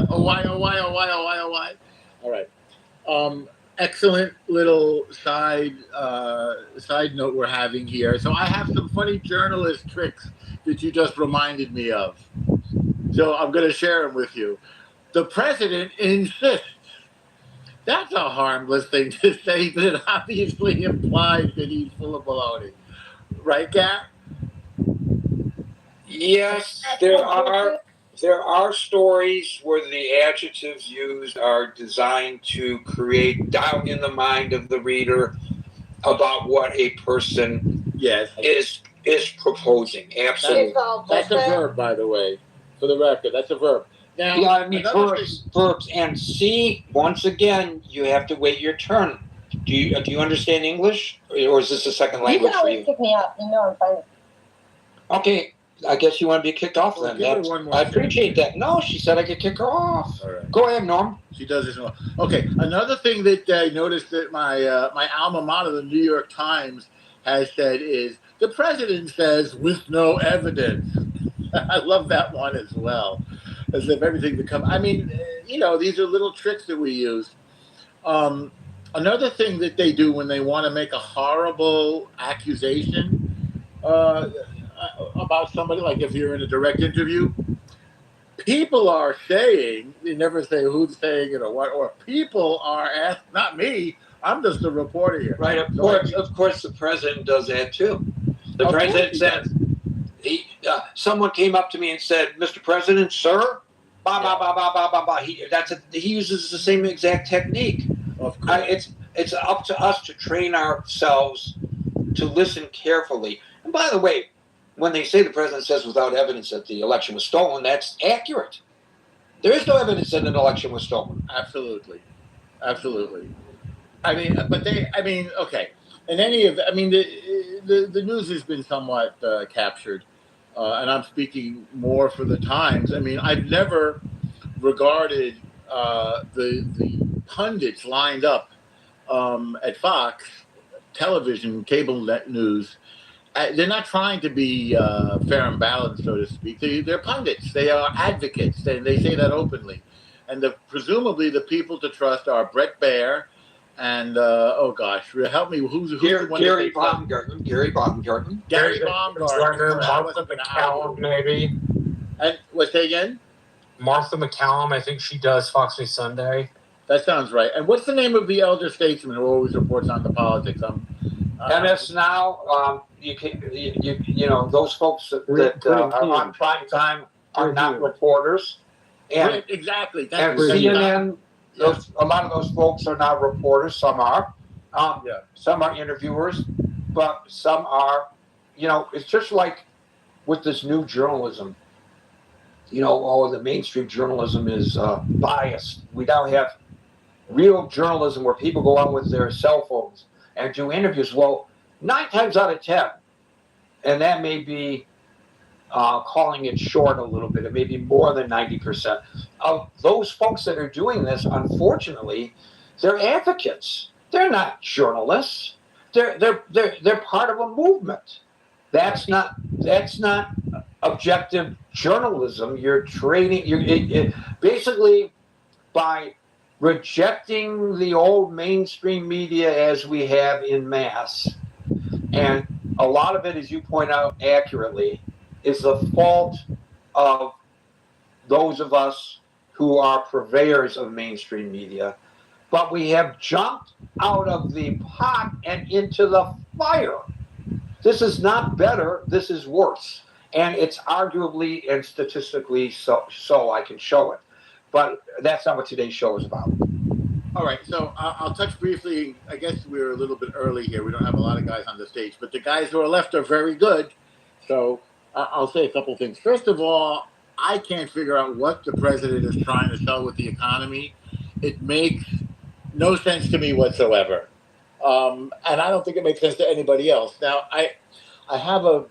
Oh, why. All right. Excellent little side note we're having here. So I have some funny journalist tricks that you just reminded me of. So I'm going to share them with you. The president insists. That's a harmless thing to say that obviously implies that he's full of baloney. Right, Gap? Yes, there are stories where the adjectives used are designed to create doubt in the mind of the reader about what a person Yes. is proposing. Absolutely. That's a verb, by the way, for the record. That's a verb. Now, Yeah, I mean another verbs, and see, once again, you have to wait your turn. Do you understand English, or is this a second You language can for always you? kick me out. You know I'm fine. Okay, I guess you want to be kicked off Well, then. give her one more I chance. appreciate that. No, she said I could kick her off. All right. Go ahead, Norm. She does this. Okay. Another thing that I noticed that my alma mater, the New York Times, has said is the president says with no evidence. I love that one as well, as if everything become. I mean, these are little tricks that we use. Another thing that they do when they want to make a horrible accusation about somebody, like if you're in a direct interview. People are saying, they never say who's saying it or what, or people are asked, not me, I'm just a reporter here. Right, of course, the president does that too. The Of president course says, someone came up to me and said, "Mr. President, sir," bah, bah, bah, bah, bah, bah, bah. He uses the same exact technique. Of course. It's up to us to train ourselves to listen carefully. And by the way, when they say the president says without evidence that the election was stolen, that's accurate. There is no evidence that an election was stolen. Absolutely. I mean, okay. In any of, the news has been somewhat captured, and I'm speaking more for the Times. I mean, I've never regarded the pundits lined up at Fox television, cable net news. They're not trying to be fair and balanced, so to speak. They're pundits. They are advocates. They say that openly. And presumably the people to trust are Brett Baer and, help me. Who's the one? Gary Baumgarten. Gary Baumgarten. Martha McCallum, maybe. And what, say again? Martha McCallum, I think she does Fox News Sunday. That sounds right. And what's the name of the elder statesman who always reports on the politics? MS Now, those folks that are on prime time are not reporters. And exactly. And CNN, a lot of those folks are not reporters. Some are. Some are interviewers, but some are, it's just like with this new journalism. The mainstream journalism is biased. We now have real journalism where people go out with their cell phones and do interviews. Well, 9 times out of 10, and that may be calling it short a little bit, it may be more than 90% of those folks that are doing this. Unfortunately, they're advocates. They're not journalists. They're part of a movement. That's not objective journalism. You're trading. Basically, by rejecting the old mainstream media as we have in mass, and a lot of it, as you point out accurately, is the fault of those of us who are purveyors of mainstream media. But we have jumped out of the pot and into the fire. This is not better, this is worse. And it's arguably and statistically so I can show it. But that's not what today's show is about. All right, so I'll touch briefly. I guess we're a little bit early here. We don't have a lot of guys on the stage, but the guys who are left are very good. So I'll say a couple things. First of all, I can't figure out what the president is trying to sell with the economy. It makes no sense to me whatsoever. And I don't think it makes sense to anybody else. Now, I have a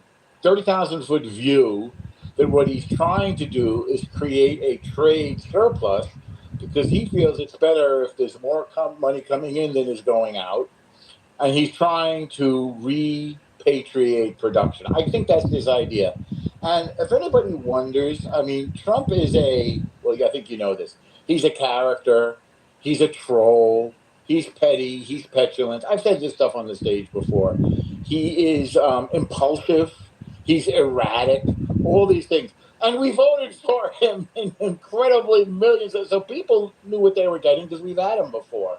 30,000-foot view that what he's trying to do is create a trade surplus because he feels it's better if there's more money coming in than is going out. And he's trying to repatriate production. I think that's his idea. And if anybody wonders, I mean, Trump is well, I think you know this. He's a character. He's a troll. He's petty. He's petulant. I've said this stuff on the stage before. He is impulsive. He's erratic. All these things. And we voted for him in incredibly millions. So people knew what they were getting because we've had him before.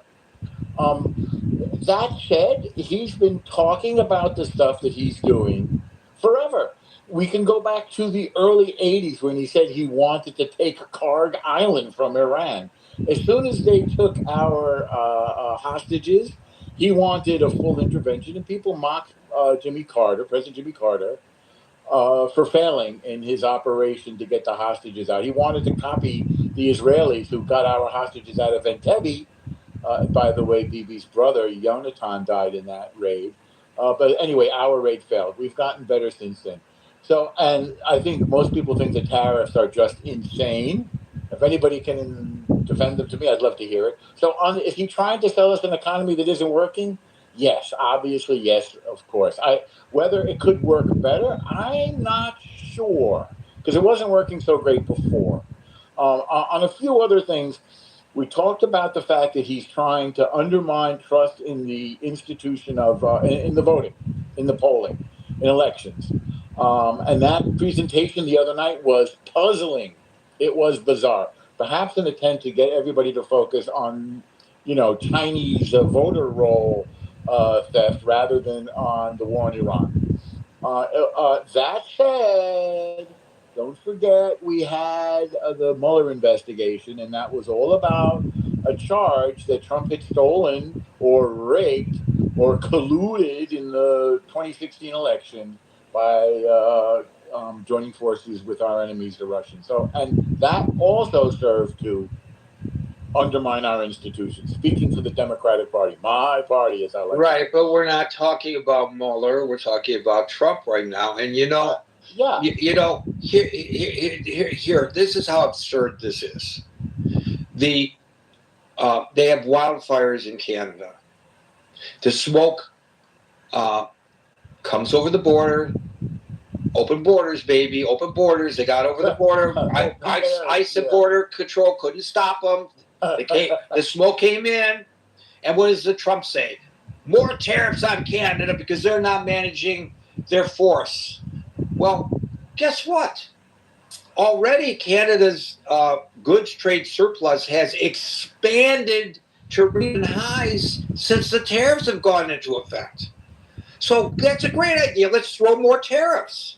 That said, he's been talking about the stuff that he's doing forever. We can go back to the early 80s when he said he wanted to take Karg Island from Iran. As soon as they took our hostages, he wanted a full intervention, and people mocked President Jimmy Carter, for failing in his operation to get the hostages out. He wanted to copy the Israelis who got our hostages out of Entebbe. By the way, Bibi's brother, Yonatan, died in that raid. But anyway, our raid failed. We've gotten better since then. So, and I think most people think the tariffs are just insane. If anybody can defend them to me, I'd love to hear it. So is he trying to sell us an economy that isn't working? Yes, obviously, yes, of course. Whether it could work better, I'm not sure, because it wasn't working so great before. On a few other things, we talked about the fact that he's trying to undermine trust in the institution of in the voting, in the polling, in elections. And that presentation the other night was puzzling. It was bizarre. Perhaps an attempt to get everybody to focus on, Chinese voter roll theft rather than on the war in Iran. That said, don't forget we had the Mueller investigation, and that was all about a charge that Trump had stolen or rigged or colluded in the 2016 election by joining forces with our enemies, the Russians. So, and that also served to undermine our institutions. Speaking for the Democratic Party, my party, as I like. Right, but we're not talking about Mueller. We're talking about Trump right now, and yeah. Here. This is how absurd this is. They have wildfires in Canada. The smoke comes over the border. Open borders, baby. Open borders. They got over the border. ICE and border control couldn't stop them. The smoke came in. And what does the Trump say? More tariffs on Canada because they're not managing their force. Well, guess what? Already Canada's goods trade surplus has expanded to recent highs since the tariffs have gone into effect. So that's a great idea. Let's throw more tariffs.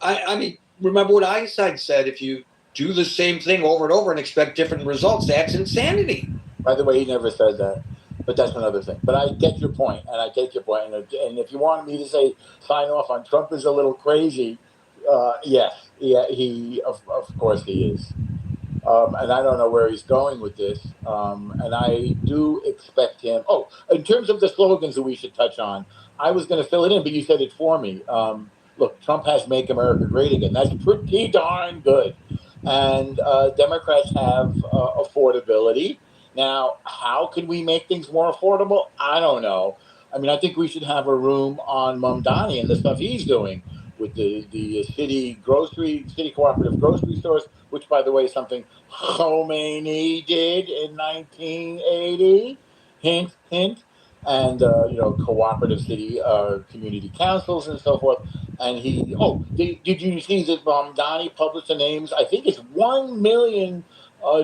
I mean, remember what Einstein said, if you do the same thing over and over and expect different results, that's insanity. By the way, he never said that, but that's another thing. But I get your point, and I take your point. And if you wanted me to say sign off on Trump is a little crazy, yes, yeah, of course he is. And I don't know where he's going with this. And I do expect him. Oh, in terms of the slogans that we should touch on, I was going to fill it in, but you said it for me. Look, Trump has "Make America Great Again." That's pretty darn good. And Democrats have affordability. Now, how can we make things more affordable? I don't know. I mean, I think we should have a room on Mamdani and the stuff he's doing with the city cooperative grocery stores, which, by the way, is something Khomeini did in 1980. Hint, hint. and cooperative city community councils and so forth. And did you see that Donnie published the names? I think it's 1 million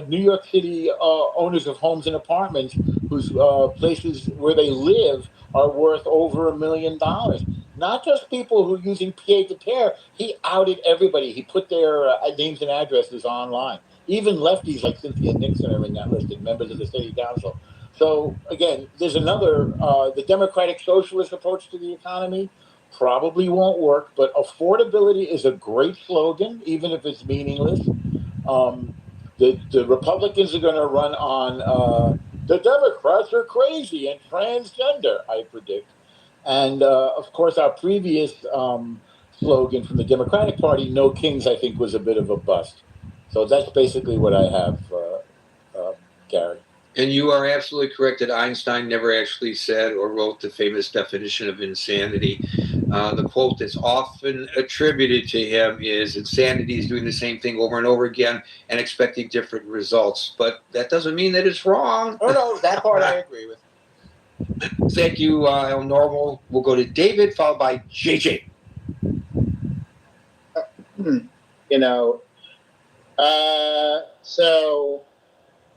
New York City owners of homes and apartments whose places where they live are worth over $1 million. Not just people who are using PA to pair. He outed everybody. He put their names and addresses online. Even lefties like Cynthia Nixon are in that list, and members of the city council. So again, there's another, the democratic socialist approach to the economy probably won't work, but affordability is a great slogan, even if it's meaningless. The Republicans are going to run on the Democrats are crazy and transgender, I predict. And of course, our previous slogan from the Democratic Party, "No Kings," I think was a bit of a bust. So that's basically what I have, Gary. And you are absolutely correct that Einstein never actually said or wrote the famous definition of insanity. The quote that's often attributed to him is, insanity is doing the same thing over and over again and expecting different results. But that doesn't mean that it's wrong. Oh, no, that part I agree with. Thank you, El Normal. We'll go to David, followed by JJ.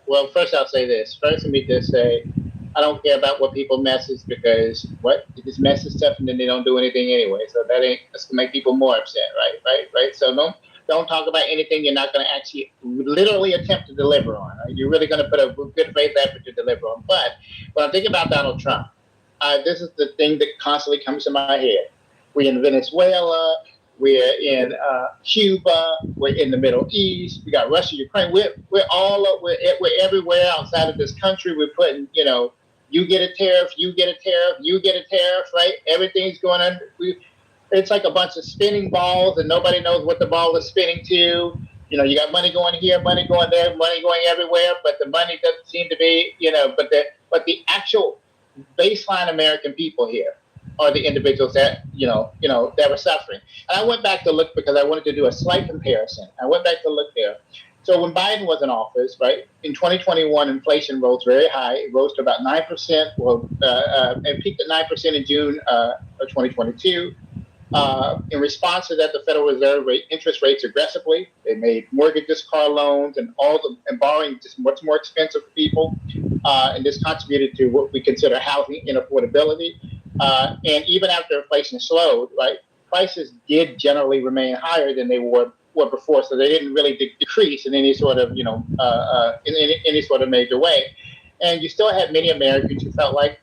Well, first I'll say this. First, let me just say, I don't care about what people message because you just message stuff and then they don't do anything anyway. So that's gonna make people more upset, right? So don't talk about anything you're not gonna actually literally attempt to deliver on. Right? You're really gonna put a good faith effort to deliver on. But when I'm thinking about Donald Trump, this is the thing that constantly comes to my head. We're in Venezuela. We're in Cuba. We're in the Middle East. We got Russia, Ukraine. We're all up. We're everywhere outside of this country. We're putting, you get a tariff, you get a tariff, you get a tariff, right? Everything's going on. It's like a bunch of spinning balls, and nobody knows what the ball is spinning to. You got money going here, money going there, money going everywhere, but the money doesn't seem to be, but the actual baseline American people here are the individuals that that were suffering. And I went back to look because I wanted to do a slight comparison. I went back to look there. So when Biden was in office, right, in 2021, inflation rose very high. It rose to about 9%, and peaked at 9% in June of 2022. In response to that, the Federal Reserve raised interest rates aggressively. They made mortgages, car loans, and borrowing just much more expensive for people. And this contributed to what we consider housing inaffordability. And even after inflation slowed, right, prices did generally remain higher than they were before, so they didn't really decrease in any sort of in any sort of major way. And you still had many Americans who felt like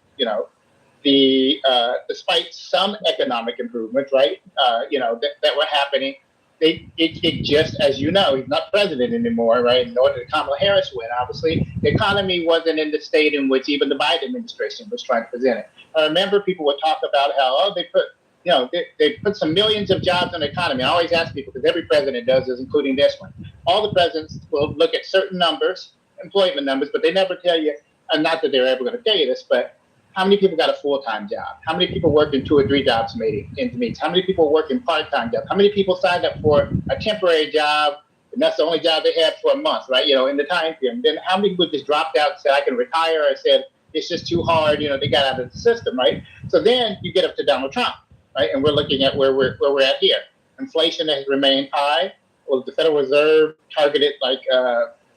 despite some economic improvements, right, that were happening, it just, as you know, he's not president anymore, right? Nor did Kamala Harris win. Obviously, the economy wasn't in the state in which even the Biden administration was trying to present it. I remember people would talk about how they put some millions of jobs in the economy. I always ask people, because every president does this, including this one. All the presidents will look at certain numbers, employment numbers, but they never tell you, and not that they're ever going to tell you this, but how many people got a full-time job? How many people work in 2 or 3 jobs meets? How many people work in part-time jobs? How many people signed up for a temporary job, and that's the only job they had for a month, right? In the time period. Then how many people just dropped out and said, I can retire, or said, it's just too hard, they got out of the system, right? So then you get up to Donald Trump, right? And we're looking at where we're at here. Inflation has remained high. Well, the Federal Reserve targeted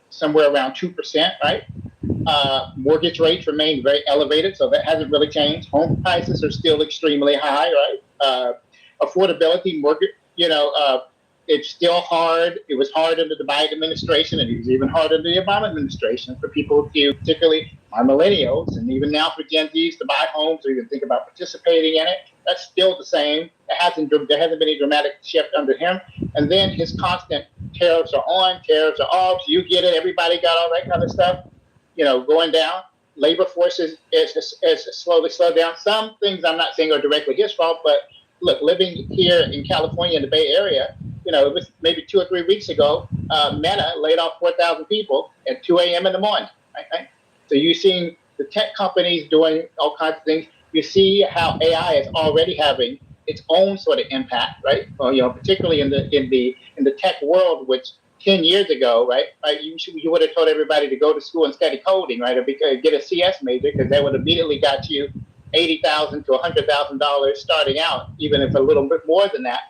somewhere around 2%, right? Mortgage rates remain very elevated, so that hasn't really changed. Home prices are still extremely high, right? Affordability, mortgage, it's still hard. It was hard under the Biden administration, and it was even harder under the Obama administration for people particularly our millennials, and even now for Gen Zs to buy homes or even think about participating in it. That's still the same. There hasn't been any dramatic shift under him. And then his constant tariffs are on, tariffs are off. You get it. Everybody got all that kind of stuff. Going down. Labor force is slowly slowed down. Some things I'm not saying are directly his fault, but look, living here in California in the Bay Area, it was maybe 2 or 3 weeks ago, Meta laid off 4,000 people at 2 a.m. in the morning. Right? So you're seeing the tech companies doing all kinds of things. You see how AI is already having its own sort of impact, right? Particularly in the tech world, which 10 years ago, right? You would have told everybody to go to school and study coding, right? Or get a CS major, because that would have immediately got you $80,000 to $100,000 starting out, even if a little bit more than that.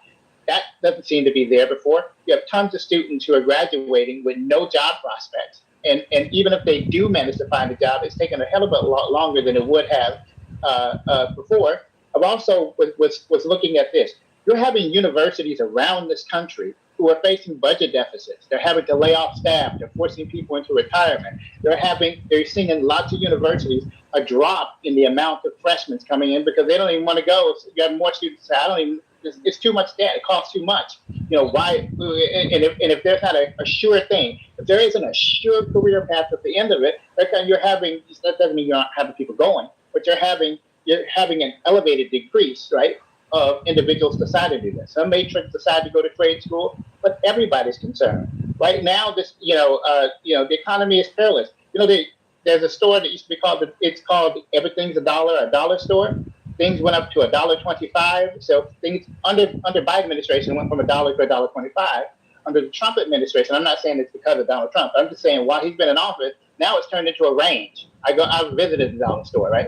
That doesn't seem to be there before. You have tons of students who are graduating with no job prospects. And even if they do manage to find a job, it's taken a hell of a lot longer than it would have before. I've also was looking at this. You're having universities around this country who are facing budget deficits. They're having to lay off staff. They're forcing people into retirement. They're seeing in lots of universities a drop in the amount of freshmen coming in because they don't even want to go. So you have more students say, I don't even, it's too much debt. It costs too much. You know, why? And if there's not a sure thing, if there isn't a sure career path at the end of it, that doesn't mean you're not having people going, but you're having an elevated decrease, right, of individuals deciding to do this. Some may decide to go to trade school, but everybody's concerned. Right now, the economy is perilous. You know, there's a store that used to be called, it's called Everything's a Dollar Store. Things went up to $1.25. So things under Biden administration went from $1 to $1.25. Under the Trump administration, I'm not saying it's because of Donald Trump. I'm just saying while he's been in office, now it's turned into a range. I've visited the dollar store, right?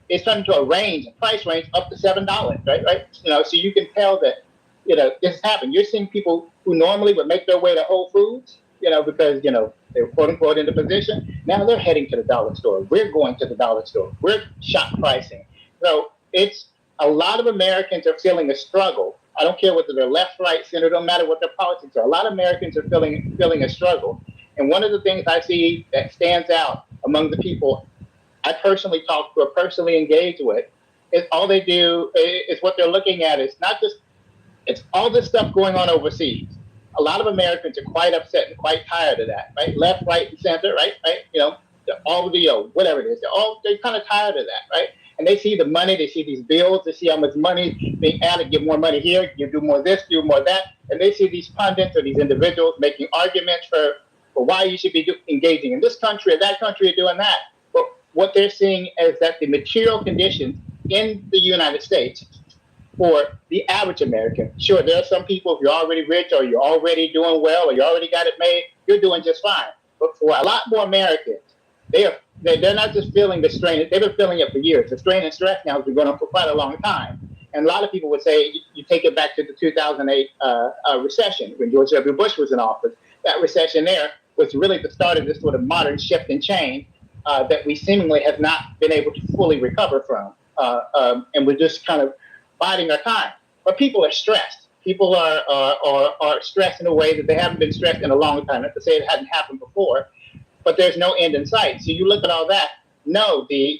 It's turned into a range, a price range up to $7, right? You know, so you can tell that, you know, this has happened. You're seeing people who normally would make their way to Whole Foods, you know, because, you know, they were quote unquote in the position. Now they're heading to the dollar store. We're going to the dollar store. We're shop pricing. So it's a lot of Americans are feeling a struggle. I don't care whether they're left, right, center, don't matter what their politics are. A lot of Americans are feeling a struggle. And one of the things I see that stands out among the people I personally talk to or personally engage with is all they do is what they're looking at is not just, it's all this stuff going on overseas. A lot of Americans are quite upset and quite tired of that, right? Left, right, and center, right? You know, all the, whatever it is, they're kind of tired of that, right? And they see the money, they see these bills, they see how much money being added, give more money here, you do more this, do more that. And they see these pundits or these individuals making arguments for why you should be engaging in this country or that country or doing that. But what they're seeing is that the material conditions in the United States for the average American, sure, there are some people, if you're already rich or you're already doing well or you already got it made, you're doing just fine. But for a lot more Americans, they're not just feeling the strain, they've been feeling it for years. The strain and stress now has been going on for quite a long time. And a lot of people would say, you take it back to the 2008 recession when George W. Bush was in office. That recession there was really the start of this sort of modern shift and change that we seemingly have not been able to fully recover from. And we're just kind of biding our time. But people are stressed. People are stressed in a way that they haven't been stressed in a long time. Not to say it hadn't happened before, but there's no end in sight. So you look at all that. No, there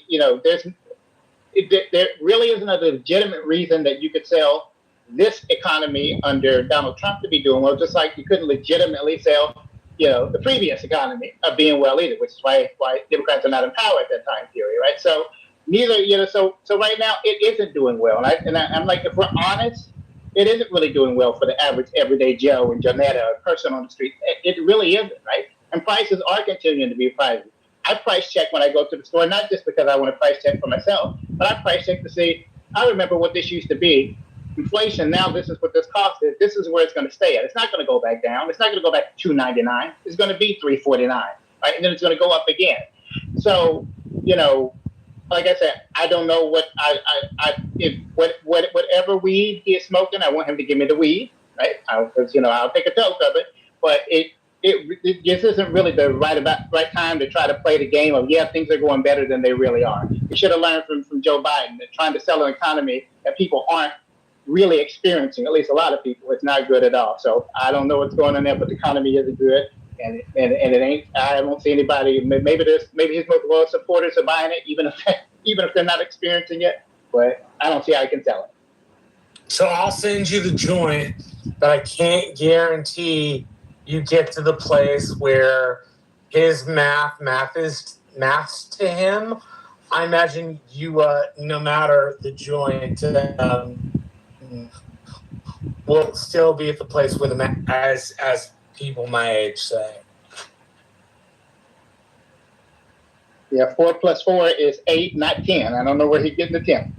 really isn't a legitimate reason that you could sell this economy under Donald Trump to be doing well, just like you couldn't legitimately sell, the previous economy of being well either, which is why Democrats are not in power at that time period, right? So neither, so right now it isn't doing well. And I'm like, if we're honest, it isn't really doing well for the average everyday Joe and Janetta or person on the street. It really isn't, right? And prices are continuing to be pricey. I price check when I go to the store, not just because I want to price check for myself, but I price check to see, I remember what this used to be. Inflation, now this is what this cost is. This is where it's going to stay at. It's not going to go back down. It's not going to go back to $2.99. It's going to be $3.49, right? And then it's going to go up again. So, like I said, I don't know what whatever weed he is smoking, I want him to give me the weed, right? Because I'll take a toke of it. But it just isn't really the right time to try to play the game of things are going better than they really are. We should have learned from Joe Biden that trying to sell an economy that people aren't really experiencing, at least a lot of people, it's not good at all. So I don't know what's going on there, but the economy isn't good. And it ain't. I don't see anybody. Maybe his most loyal supporters are buying it, even if they're not experiencing it. But I don't see how he can sell it. So I'll send you the joint, but I can't guarantee you get to the place where his math to him. I imagine you, no matter the joint, will still be at the place where the math, as people my age say. Yeah, 4 plus 4 is 8, not 10. I don't know where he's getting the 10.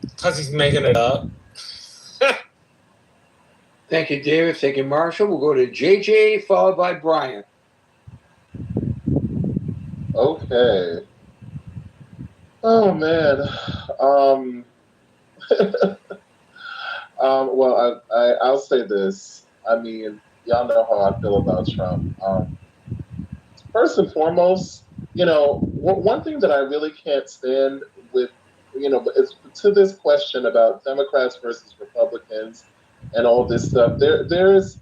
Because he's making it up. Thank you, David. Thank you, Marshall. We'll go to JJ, followed by Brian. Okay. Oh man. Um, well, I'll say this. I mean, y'all know how I feel about Trump. First and foremost, one thing that I really can't stand with, is to this question about Democrats versus Republicans and all this stuff. There's,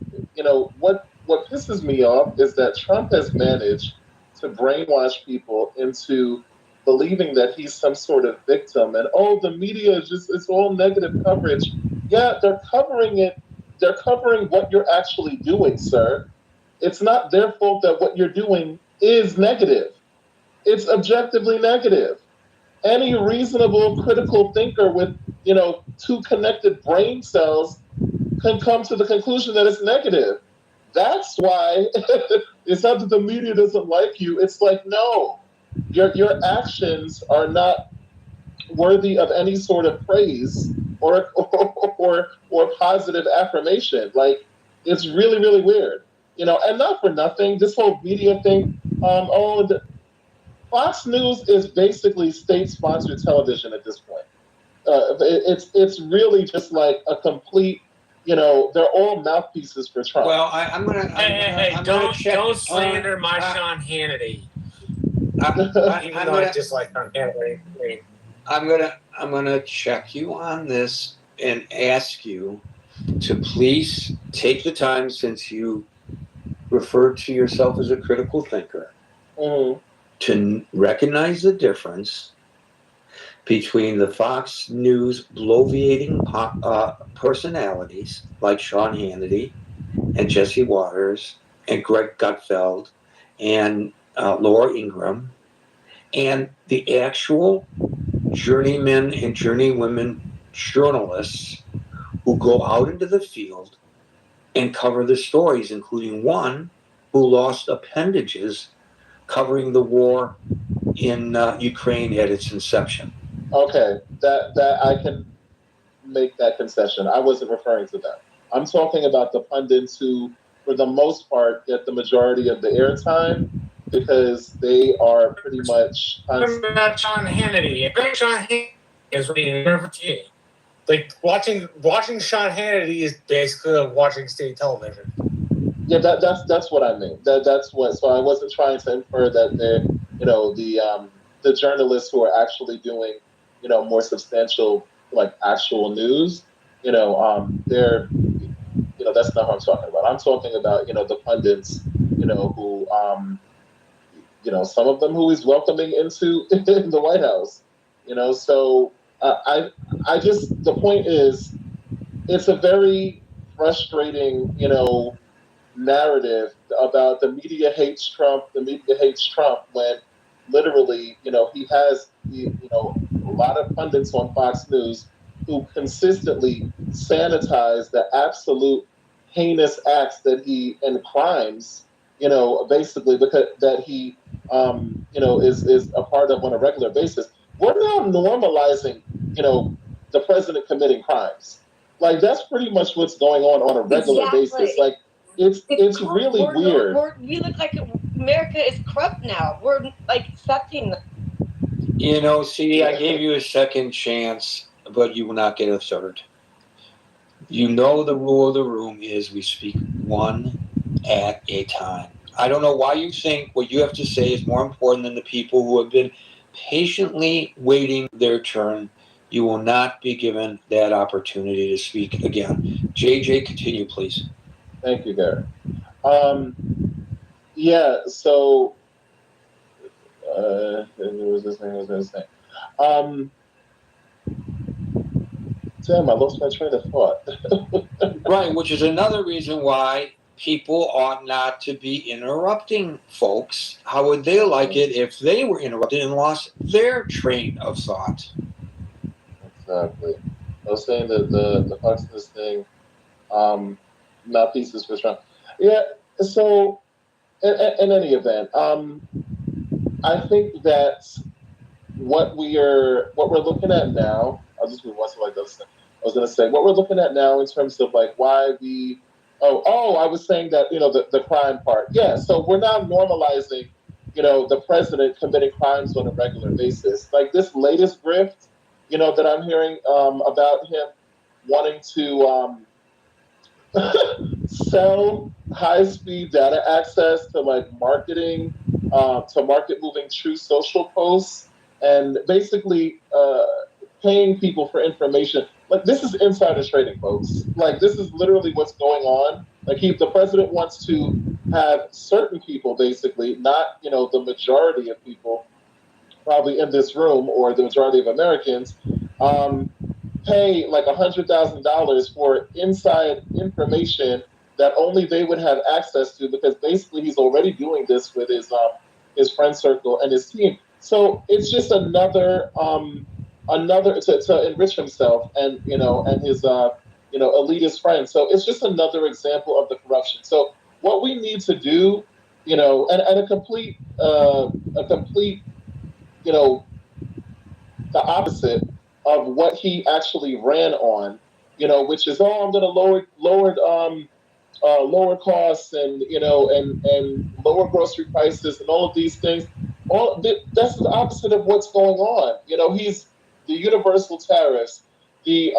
what pisses me off is that Trump has managed to brainwash people into believing that he's some sort of victim and the media is just it's all negative coverage. Yeah, they're covering it. They're covering what you're actually doing, sir. It's not their fault that what you're doing is negative. It's objectively negative. Any reasonable critical thinker with, two connected brain cells can come to the conclusion that it's negative. That's why it's not that the media doesn't like you. It's like, no, your actions are not worthy of any sort of praise or positive affirmation. Like it's really really weird, And not for nothing, this whole media thing. Fox News is basically state-sponsored television at this point. It's really just like a complete. They're all mouthpieces for Trump. Well, I'm gonna. Hey, don't slander my Sean Hannity. Even though I dislike Sean Hannity. I'm gonna check you on this and ask you to please take the time, since you refer to yourself as a critical thinker, to recognize the difference between the Fox News bloviating personalities like Sean Hannity and Jesse Waters and Greg Gutfeld and Laura Ingraham, and the actual journeymen and journeywomen journalists who go out into the field and cover the stories, including one who lost appendages covering the war in Ukraine at its inception. Okay, that I can make that concession. I wasn't referring to that. I'm talking about the pundits who, for the most part, get the majority of the airtime because they are pretty much. About Sean Hannity. Sean Hannity is being perfect. Like watching Sean Hannity is basically like watching state television. Yeah, that's what I mean. That's what. So I wasn't trying to infer that the journalists who are actually doing more substantial like actual news. They're that's not what I'm talking about. I'm talking about the pundits. Who some of them who he's welcoming into the White House. So I just the point is it's a very frustrating narrative about the media hates Trump, when literally, he has a lot of pundits on Fox News who consistently sanitize the absolute heinous acts that he and crimes, basically because that he is a part of on a regular basis. We're now normalizing, the president committing crimes. Like that's pretty much what's going on a regular basis. Like it's really weird. We look like America is corrupt now. We're like accepting. See, I gave you a second chance, but you will not get a third. The rule of the room is we speak one at a time. I don't know why you think what you have to say is more important than the people who have been patiently waiting their turn. You will not be given that opportunity to speak again. JJ, continue, please. Thank you, Gary. Yeah, so what was this thing I was going to say? Damn, I lost my train of thought. Right, which is another reason why people ought not to be interrupting folks. How would they like it if they were interrupted and lost their train of thought? Exactly. I was saying that the Fox News thing, mouthpieces for Trump. Yeah, so in any event, I think that what we're looking at now, I'll just move on to like this. I was going to say what we're looking at now in terms of like why I was saying that the crime part. Yeah, so we're now normalizing the president committing crimes on a regular basis. Like this latest grift, that I'm hearing about him wanting to sell high-speed data access to like marketing, to market moving true social posts, and basically paying people for information. Like this is insider trading, folks. Like this is literally what's going on. Like the president wants to have certain people, basically, not the majority of people, probably in this room or the majority of Americans, pay like $100,000 for inside information that only they would have access to, because basically he's already doing this with his friend circle and his team. So it's just another to enrich himself and his elitist friends. So it's just another example of the corruption. So what we need to do, and a complete the opposite of what he actually ran on, which is, I'm going to lower costs and and lower grocery prices and all of these things. That's the opposite of what's going on. He's the universal tariffs, the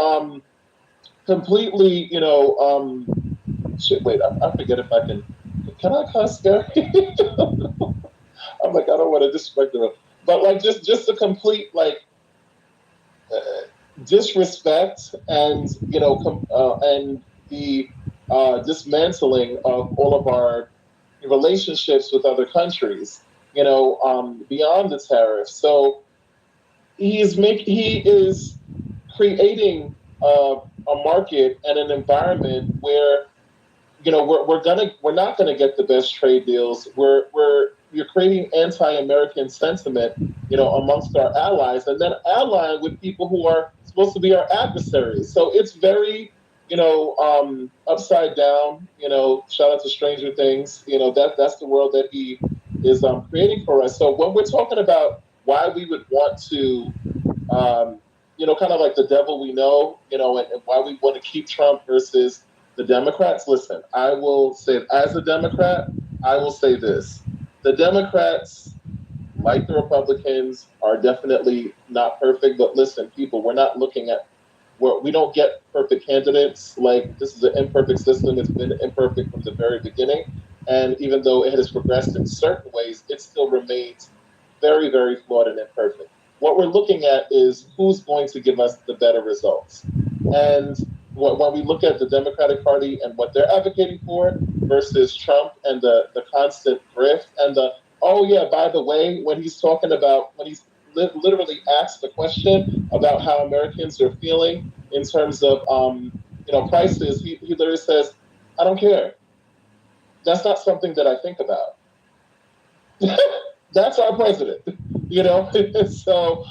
completely shit. Wait, I forget if I can. Can I cuss, Gary? I'm like, I don't want to disrespect the room, but like just a complete like disrespect and and the dismantling of all of our relationships with other countries, beyond the tariffs. So he is creating a market and an environment where we're not gonna get the best trade deals. You're creating anti-American sentiment, amongst our allies, and then allying with people who are supposed to be our adversaries. So it's very, upside down. Shout out to Stranger Things. That's the world that he is creating for us. So when we're talking about why we would want to, kind of like the devil we know, and why we want to keep Trump versus the Democrats. Listen, I will say, as a Democrat, I will say this: the Democrats, like the Republicans, are definitely not perfect. But listen, people, we're not looking at we don't get perfect candidates. Like, this is an imperfect system. It's been imperfect from the very beginning. And even though it has progressed in certain ways, it still remains very, very flawed and imperfect. What we're looking at is who's going to give us the better results. And when we look at the Democratic Party and what they're advocating for versus Trump and the constant grift and oh yeah, by the way, when he's literally asked the question about how Americans are feeling in terms of prices, he literally says, I don't care. That's not something that I think about. That's our president, So,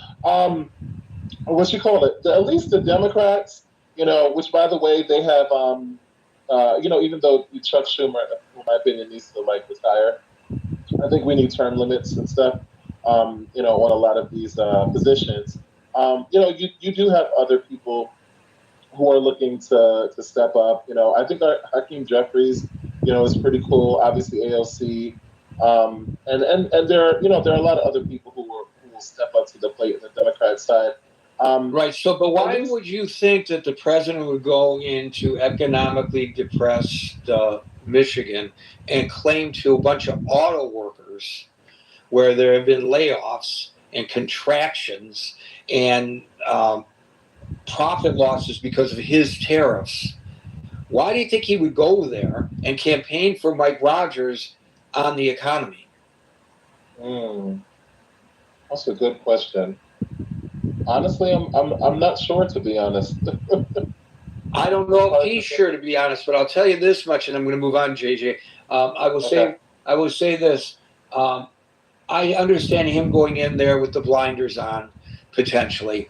what you call it? At least the Democrats, which by the way, they have, even though Chuck Schumer, in my opinion, needs to retire, I think we need term limits and stuff, on a lot of these positions. You do have other people who are looking to step up. I think Hakeem Jeffries, is pretty cool. Obviously, AOC, and there are a lot of other people who will step up to the plate on the Democrat side. Right. So, but why would you think that the president would go into economically depressed Michigan and claim to a bunch of auto workers where there have been layoffs and contractions and profit losses because of his tariffs? Why do you think he would go there and campaign for Mike Rogers on the economy? That's a good question. Honestly, I'm not sure, to be honest. I don't know if he's sure, to be honest, but I'll tell you this much, and I'm going to move on, JJ. I will say this. I understand him going in there with the blinders on, potentially.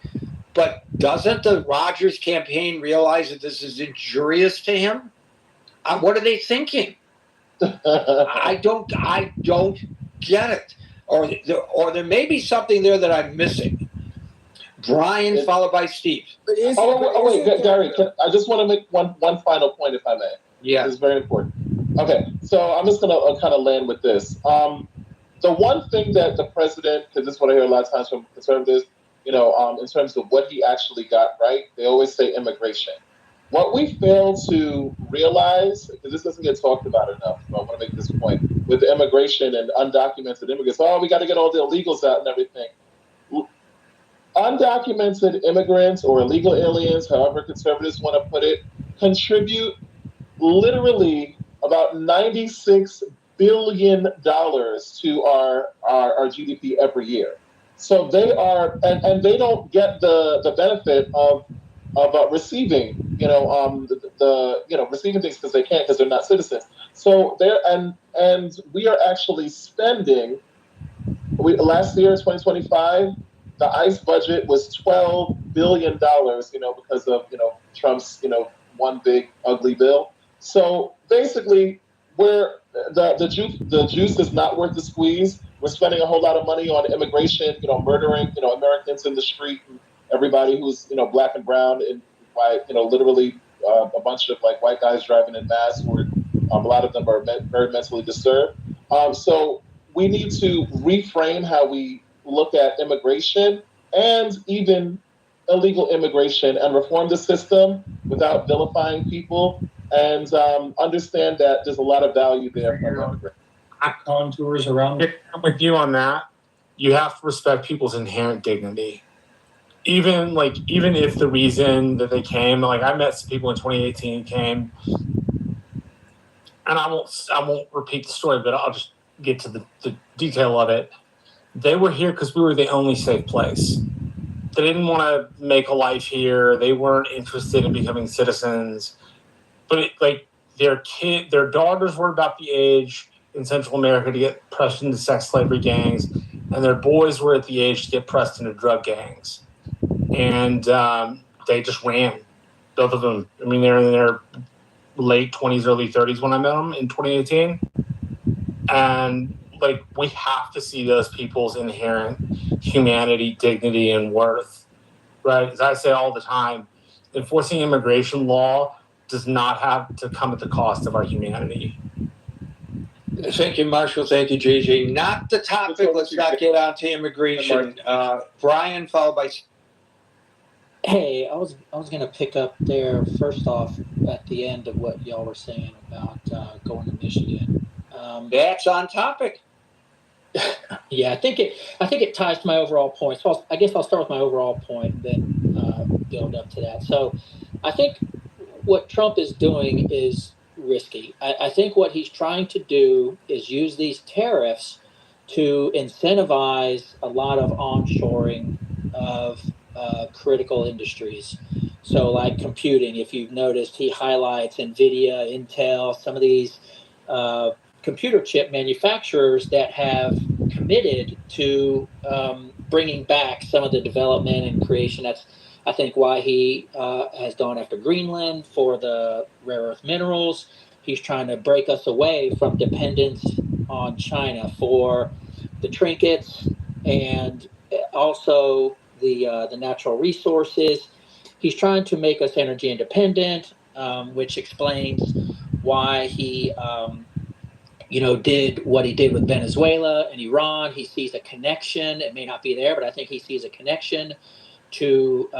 But doesn't the Rogers campaign realize that this is injurious to him? What are they thinking? I don't get it. Or there may be something there that I'm missing. Brian, followed by Steve. Wait, Gary, I just want to make one final point, if I may. Yeah. It's very important. Okay, so I'm just going to kind of land with this. the one thing that the president, because this is what I hear a lot of times from conservatives, in terms of what he actually got right, they always say immigration. What we fail to realize, because this doesn't get talked about enough, so I want to make this point, with immigration and undocumented immigrants, we got to get all the illegals out and everything. Undocumented immigrants or illegal aliens, however conservatives want to put it, contribute literally about $96 billion to our GDP every year. So they are, and they don't get the benefit of receiving, receiving things because they can't, because they're not citizens. So they're, and we are actually spending, last year, 2025, the ICE budget was $12 billion, because of, Trump's, one big ugly bill. So basically, the juice is not worth the squeeze. We're spending a whole lot of money on immigration, murdering, Americans in the street, and everybody who's, black and brown, and by, literally a bunch of like white guys driving in masks, where a lot of them are very mentally disturbed. So we need to reframe how we look at immigration and even illegal immigration, and reform the system without vilifying people, and understand that there's a lot of value there from immigration. Contours around. I'm with you on that. You have to respect people's inherent dignity. Even if the reason that they came, like I met some people in 2018 came, and I won't repeat the story, but I'll just get to the detail of it. They were here because we were the only safe place. They didn't want to make a life here. They weren't interested in becoming citizens. But their daughters were about the age in Central America to get pressed into sex slavery gangs, and their boys were at the age to get pressed into drug gangs. And they just ran, both of them. I mean, they're in their late 20s, early 30s when I met them in 2018. And we have to see those people's inherent humanity, dignity, and worth, right? As I say all the time, enforcing immigration law does not have to come at the cost of our humanity. Thank you, Marshall. Thank you, JJ. Not the topic. Let's not get on to immigration. Brian, followed by. Hey, I was going to pick up there first off at the end of what y'all were saying about going to Michigan. That's on topic. Yeah, I think it ties to my overall point. So I guess I'll start with my overall point and then build up to that. So I think what Trump is doing is risky. I think what he's trying to do is use these tariffs to incentivize a lot of onshoring of critical industries. So like computing, if you've noticed, he highlights NVIDIA, Intel, some of these computer chip manufacturers that have committed to bringing back some of the development and creation. That's, I think, why he has gone after Greenland for the rare earth minerals. He's trying to break us away from dependence on China for the trinkets and also the natural resources. He's trying to make us energy independent, which explains why he did what he did with Venezuela and Iran. He sees a connection. It may not be there, but I think he sees a connection to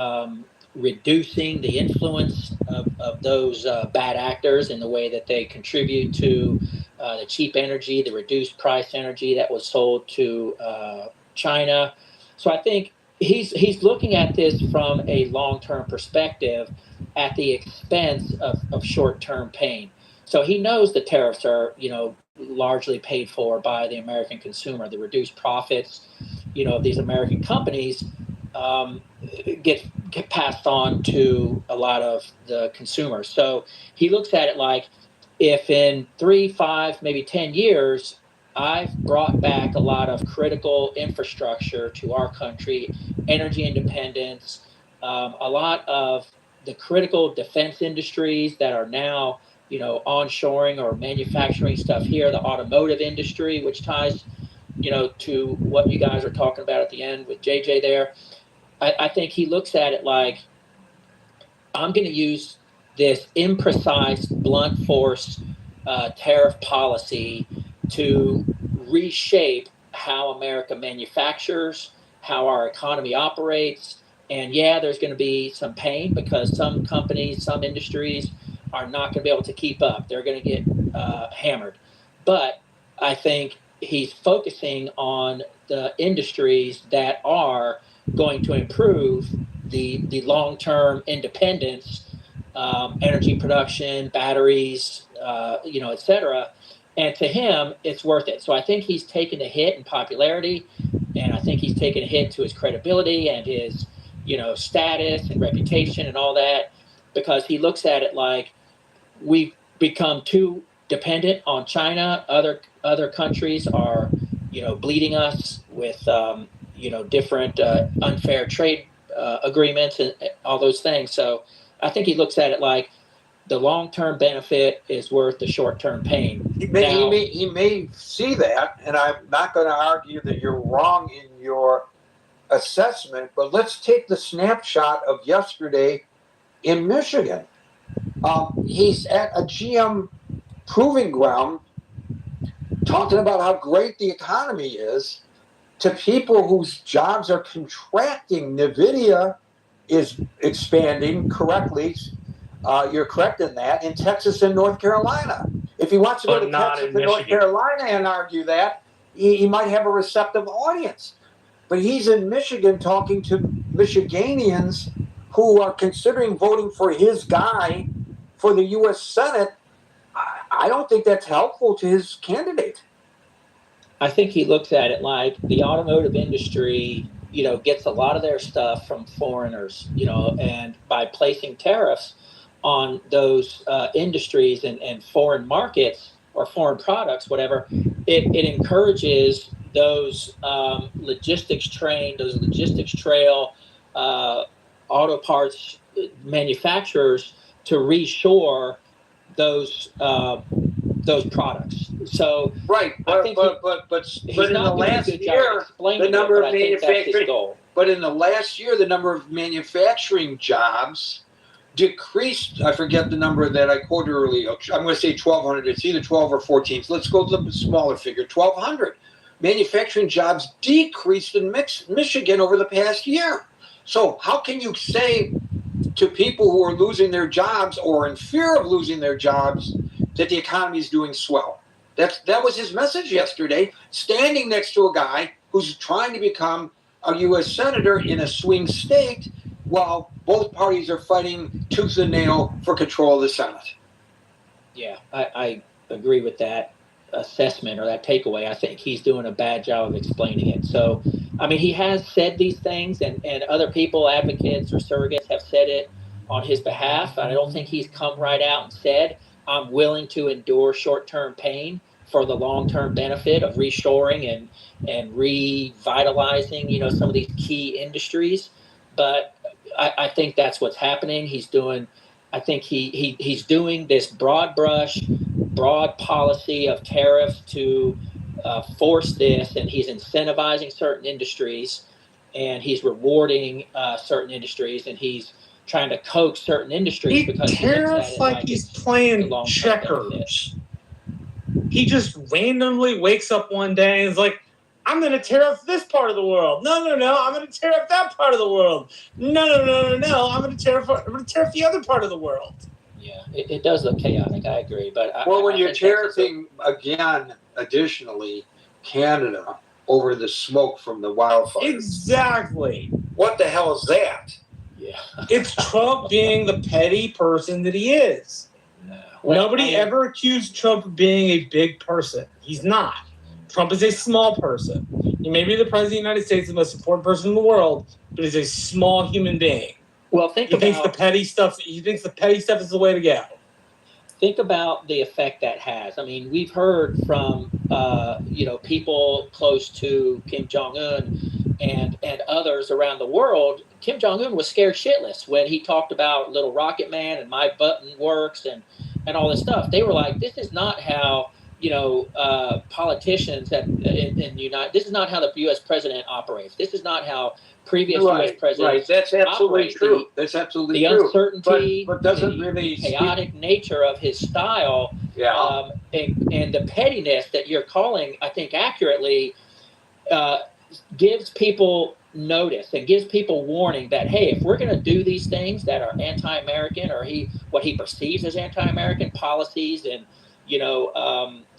reducing the influence of those bad actors in the way that they contribute to the cheap energy, the reduced price energy that was sold to China. So I think he's looking at this from a long-term perspective at the expense of short-term pain. So he knows the tariffs are, largely paid for by the American consumer. The reduced profits, of these American companies get passed on to a lot of the consumers. So he looks at it like, if in 3, 5, maybe 10 years, I've brought back a lot of critical infrastructure to our country, energy independence, a lot of the critical defense industries that are now, onshoring or manufacturing stuff here, the automotive industry, which ties, to what you guys are talking about at the end with JJ there. I think he looks at it like, I'm going to use this imprecise, blunt force tariff policy to reshape how America manufactures, how our economy operates. And yeah, there's going to be some pain because some companies, some industries are not going to be able to keep up. They're going to get hammered. But I think he's focusing on the industries that are going to improve the long-term independence, energy production, batteries, et cetera. And to him, it's worth it. So I think he's taken a hit in popularity, and I think he's taken a hit to his credibility and his, status and reputation and all that, because he looks at it like we've become too dependent on China. Other countries are, bleeding us with, different unfair trade agreements and all those things. So I think he looks at it like the long-term benefit is worth the short-term pain. He may see that, and I'm not going to argue that you're wrong in your assessment, but let's take the snapshot of yesterday in Michigan. He's at a GM proving ground talking about how great the economy is to people whose jobs are contracting. NVIDIA is expanding correctly. You're correct in that, in Texas and North Carolina. If he wants to go to Texas and North Carolina and argue that, he might have a receptive audience. But he's in Michigan talking to Michiganians who are considering voting for his guy for the U.S. Senate. I don't think that's helpful to his candidate. I think he looks at it like the automotive industry, gets a lot of their stuff from foreigners, and by placing tariffs on those industries and foreign markets or foreign products, whatever, it encourages those logistics trail auto parts manufacturers to reshore those products. So right, but in the last year, the number of manufacturing. But in the last year, the number of manufacturing jobs decreased. I forget the number that I quoted earlier. I'm going to say 1,200. It's either 12 or 14. So let's go to the smaller figure, 1,200. Manufacturing jobs decreased in Michigan over the past year. So how can you say to people who are losing their jobs or in fear of losing their jobs that the economy is doing swell? That was his message yesterday, standing next to a guy who's trying to become a U.S. senator in a swing state while both parties are fighting tooth and nail for control of the Senate. Yeah, I agree with that assessment or that takeaway. I think he's doing a bad job of explaining it. So, he has said these things, and other people, advocates or surrogates, have said it on his behalf. I don't think he's come right out and said, I'm willing to endure short-term pain for the long-term benefit of reshoring and revitalizing, some of these key industries. But I think that's what's happening. He's doing this broad policy of tariffs to force this, and he's incentivizing certain industries, and he's rewarding certain industries, and he's trying to coax certain industries because he tariffs like he's playing checkers. He just randomly wakes up one day and is like, I'm going to tariff this part of the world. No, I'm going to tariff that part of the world. No, I'm going to tariff the other part of the world. Yeah, it does look chaotic. I agree, but when you're tariffing again, additionally, Canada over the smoke from the wildfires. Exactly. What the hell is that? Yeah, it's Trump being the petty person that he is. Nobody ever accused Trump of being a big person. He's not. Trump is a small person. He may be the president of the United States, the most important person in the world, but he's a small human being. Well, he thinks the petty stuff is the way to go. Think about the effect that has. We've heard from people close to Kim Jong-un and others around the world. Kim Jong-un was scared shitless when he talked about Little Rocket Man and My Button Works and all this stuff. They were like, this is not how politicians in the United. This is not how the U.S. president operates. This is not how previous U.S. presidents. Right, that's absolutely true. That's absolutely true. The uncertainty, but doesn't really chaotic nature of his style, yeah, and the pettiness that you're calling, I think accurately, gives people notice and gives people warning that, hey, if we're going to do these things that are anti-American, or what he perceives as anti-American policies and,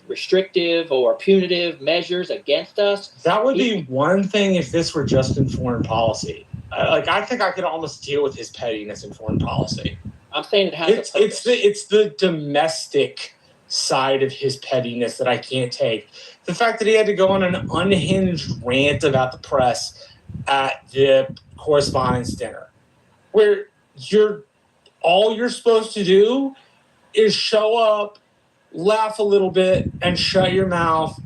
restrictive or punitive measures against us. That would be one thing if this were just in foreign policy. I think I could almost deal with his pettiness in foreign policy. I'm saying it has a purpose. It's the domestic side of his pettiness that I can't take. The fact that he had to go on an unhinged rant about the press at the correspondence dinner, where all you're supposed to do is show up, laugh a little bit, and shut your mouth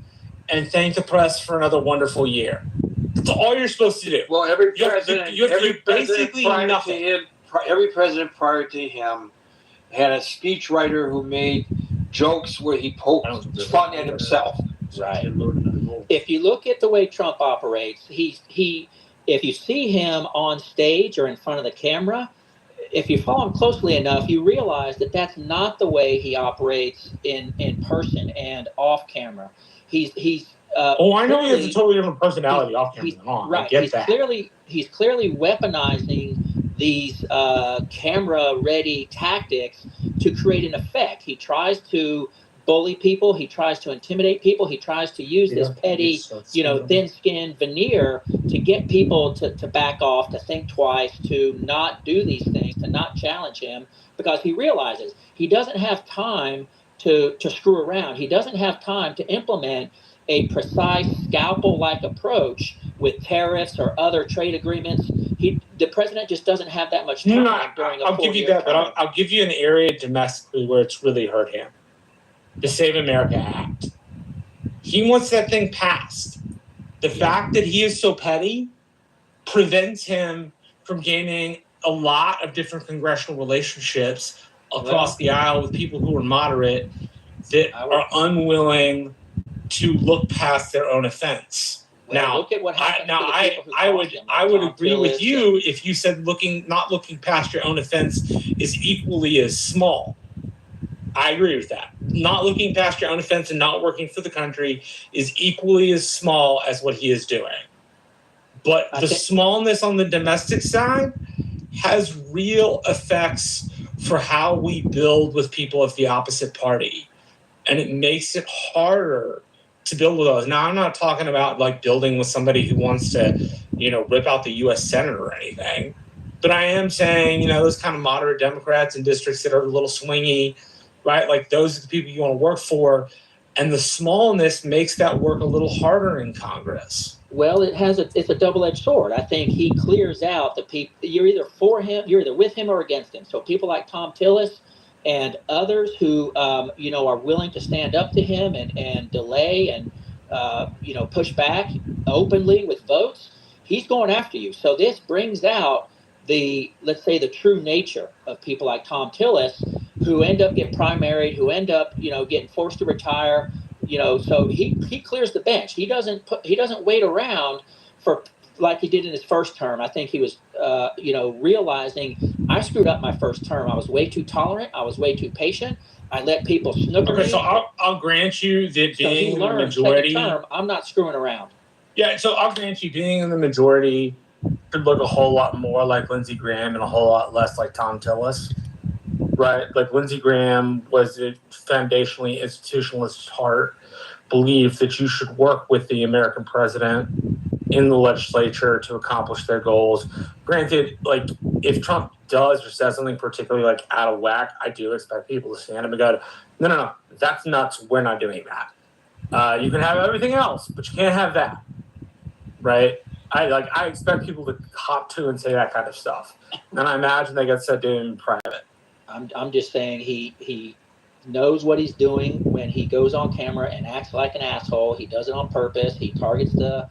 and thank the press for another wonderful year. That's all you're supposed to do. Well, every president prior to him had a speechwriter who made jokes where he poked fun at himself. Right. If you look at the way Trump operates, if you see him on stage or in front of the camera, if you follow him closely enough, you realize that that's not the way he operates in person and off camera. I know he has a totally different personality off camera than on. Right. I get that. He's clearly weaponizing these camera-ready tactics to create an effect. He tries to bully people. He tries to intimidate people. He tries to use this petty, thin-skinned veneer to get people to back off, to think twice, to not do these things, to not challenge him, because he realizes he doesn't have time to screw around. He doesn't have time to implement a precise scalpel-like approach with tariffs or other trade agreements. The president just doesn't have that much time during a 4-year term. I'll give you that, but I'll give you an area domestically where it's really hurt him. The Save America Act. He wants that thing passed. The fact that he is so petty prevents him from gaining a lot of different congressional relationships across the aisle with people who are moderate that are unwilling to look past their own offense. Now, look at what happens I would agree with you if you said not looking past your own offense is equally as small. I agree with that. Not looking past your own offense and not working for the country is equally as small as what he is doing. But the smallness on the domestic side has real effects for how we build with people of the opposite party. And it makes it harder to build with those. Now, I'm not talking about building with somebody who wants to, rip out the U.S. Senate or anything. But I am saying, those kind of moderate Democrats in districts that are a little swingy, right? Those are the people you want to work for. And the smallness makes that work a little harder in Congress. Well, it's a double-edged sword. I think he clears out the people. You're either for him, you're either with him or against him. So people like Tom Tillis and others who, are willing to stand up to him and delay and, push back openly with votes, he's going after you. So this brings out let's say the true nature of people like Tom Tillis, who end up getting primaried, who end up, getting forced to retire, so he clears the bench. He doesn't wait around for like he did in his first term. I think he was, realizing I screwed up my first term. I was way too tolerant. I was way too patient. I let people snooker me. Okay, so I'll grant you that being in the majority, term, I'm not screwing around. Yeah, so I'll grant you being in the majority could look a whole lot more like Lindsey Graham and a whole lot less like Tom Tillis, right? Lindsey Graham was a foundationally institutionalist heart, believed that you should work with the American president in the legislature to accomplish their goals. Granted, if Trump does or says something particularly out of whack, I do expect people to stand up and go, no, that's nuts. We're not doing that. You can have everything else, but you can't have that, right? I expect people to hop to and say that kind of stuff, and I imagine they get said to him in private. I'm just saying he knows what he's doing when he goes on camera and acts like an asshole. He does it on purpose. He targets the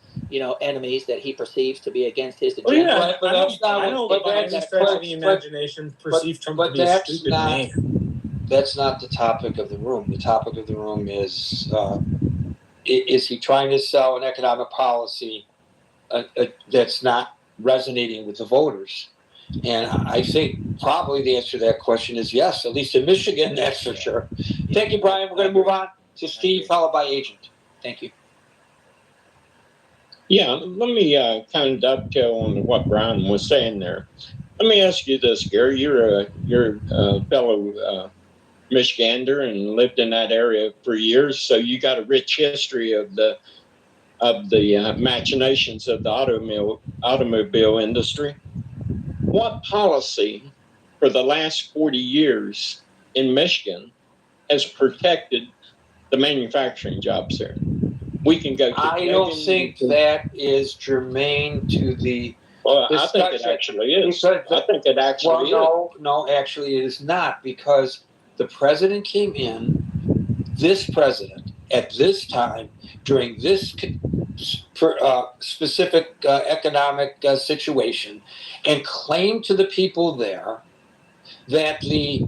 enemies that he perceives to be against his agenda. But that's not. I know, but that's the imagination perceived Trump to be a stupid man. That's not the topic of the room. The topic of the room is he trying to sell an economic policy that's not resonating with the voters? And I think probably the answer to that question is yes, at least in Michigan, that's for sure. Thank you, Brian. We're going to move on to Steve, followed by Agent. Thank you. Yeah, let me kind of dovetail on what Brian was saying there. Let me ask you this, Gary. You're a fellow Michigander and lived in that area for years, so you got a rich history of the machinations of the automobile industry. What policy for the last 40 years in Michigan has protected the manufacturing jobs there? We can go to I don't think that is germane to the Well, I discussion. think it actually is. Because I think it actually no, actually it is not, because the president came in, this president, at this time, during this specific economic situation, and claimed to the people there that the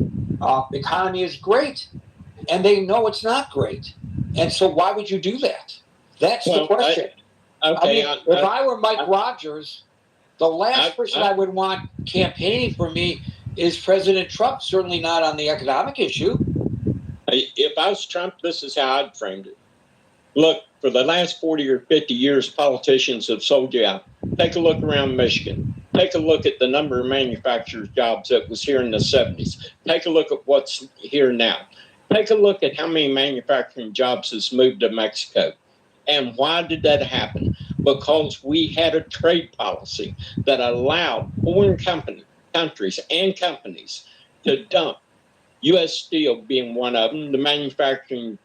economy is great, and they know it's not great. And so why would you do that? That's the question. If I were Mike Rogers, the last person I would want campaigning for me is President Trump, certainly not on the economic issue. If I was Trump, this is how I'd framed it. Look, for the last 40 or 50 years, politicians have sold you out. Take a look around Michigan. Take a look at the number of manufacturers' jobs that was here in the 70s. Take a look at what's here now. Take a look at how many manufacturing jobs has moved to Mexico. And why did that happen? Because we had a trade policy that allowed foreign countries and companies to dump, U.S. Steel being one of them, the manufacturing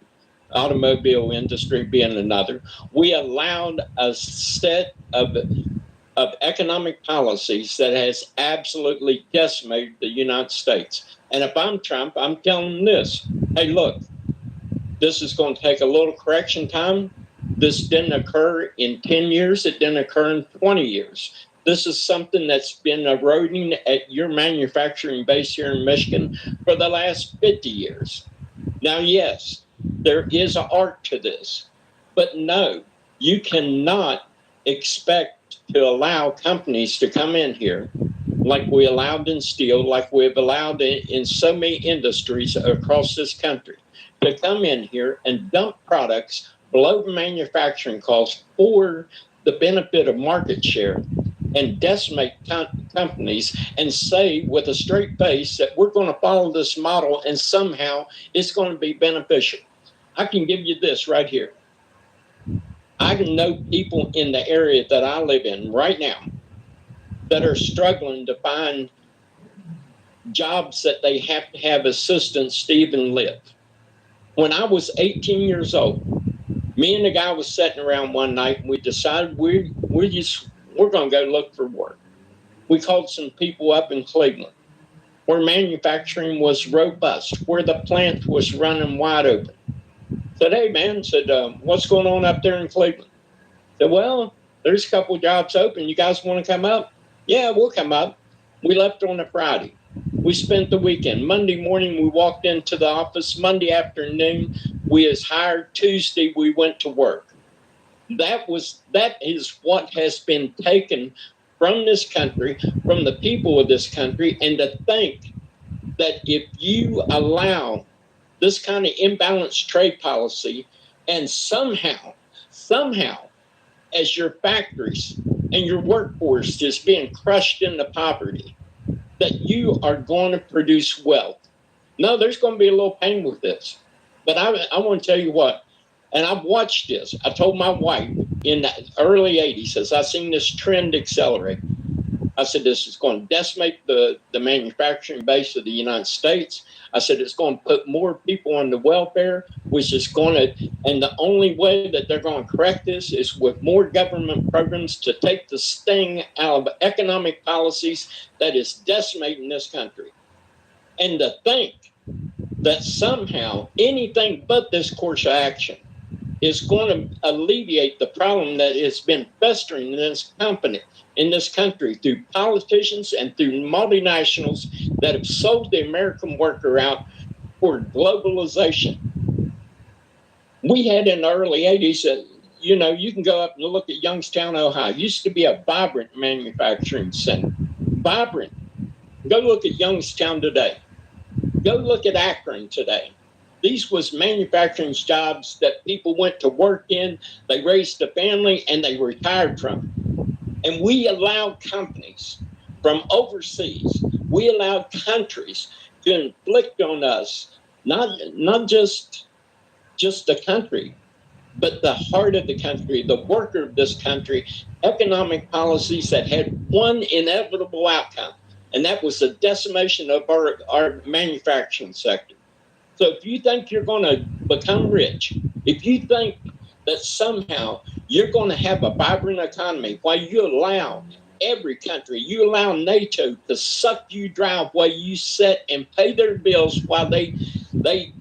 automobile industry being another. We allowed a set of economic policies that has absolutely decimated the United States. And if I'm Trump, I'm telling them this. Hey, look, this is going to take a little correction time. This didn't occur in 10 years. It didn't occur in 20 years. This is something that's been eroding at your manufacturing base here in Michigan for the last 50 years. Now, yes, there is an art to this, but no, you cannot expect to allow companies to come in here like we allowed in steel, like we've allowed in so many industries across this country, to come in here and dump products below the manufacturing costs for the benefit of market share and decimate companies and say with a straight face that we're going to follow this model and somehow it's going to be beneficial. I can give you this right here. I know people in the area that I live in right now that are struggling to find jobs that they have to have assistance to even live. When I was 18 years old, me and the guy was sitting around one night and we decided we're going to go look for work. We called some people up in Cleveland where manufacturing was robust, where the plant was running wide open. Said, hey, man, what's going on up there in Cleveland? Said, well, there's a couple of jobs open. You guys want to come up? Yeah, we'll come up. We left on a Friday. We spent the weekend. Monday morning, we walked into the office. Monday afternoon, we was hired. Tuesday, we went to work. That is what has been taken from this country, from the people of this country, and to think that if you allow this kind of imbalanced trade policy and somehow, as your factories and your workforce is being crushed into poverty, that you are going to produce wealth. No, there's going to be a little pain with this. But I want to tell you what, and I've watched this. I told my wife in the early 80s, as I seen this trend accelerate, I said, this is going to decimate the manufacturing base of the United States. I said, it's going to put more people on the welfare, which is going to, and the only way that they're going to correct this is with more government programs to take the sting out of economic policies that is decimating this country. And to think that somehow anything but this course of action is going to alleviate the problem that has been festering in this country through politicians and through multinationals that have sold the American worker out for globalization. We had in the early 80s, you can go up and look at Youngstown, Ohio. It used to be a vibrant manufacturing center. Vibrant. Go look at Youngstown today. Go look at Akron today. These was manufacturing jobs that people went to work in, they raised a family, and they retired from. And we allowed companies from overseas, we allowed countries to inflict on us, not just the country, but the heart of the country, the worker of this country, economic policies that had one inevitable outcome, and that was the decimation of our manufacturing sector. So if you think you're going to become rich, if you think that somehow you're going to have a vibrant economy while you allow every country, you allow NATO to suck you dry while you sit and pay their bills while they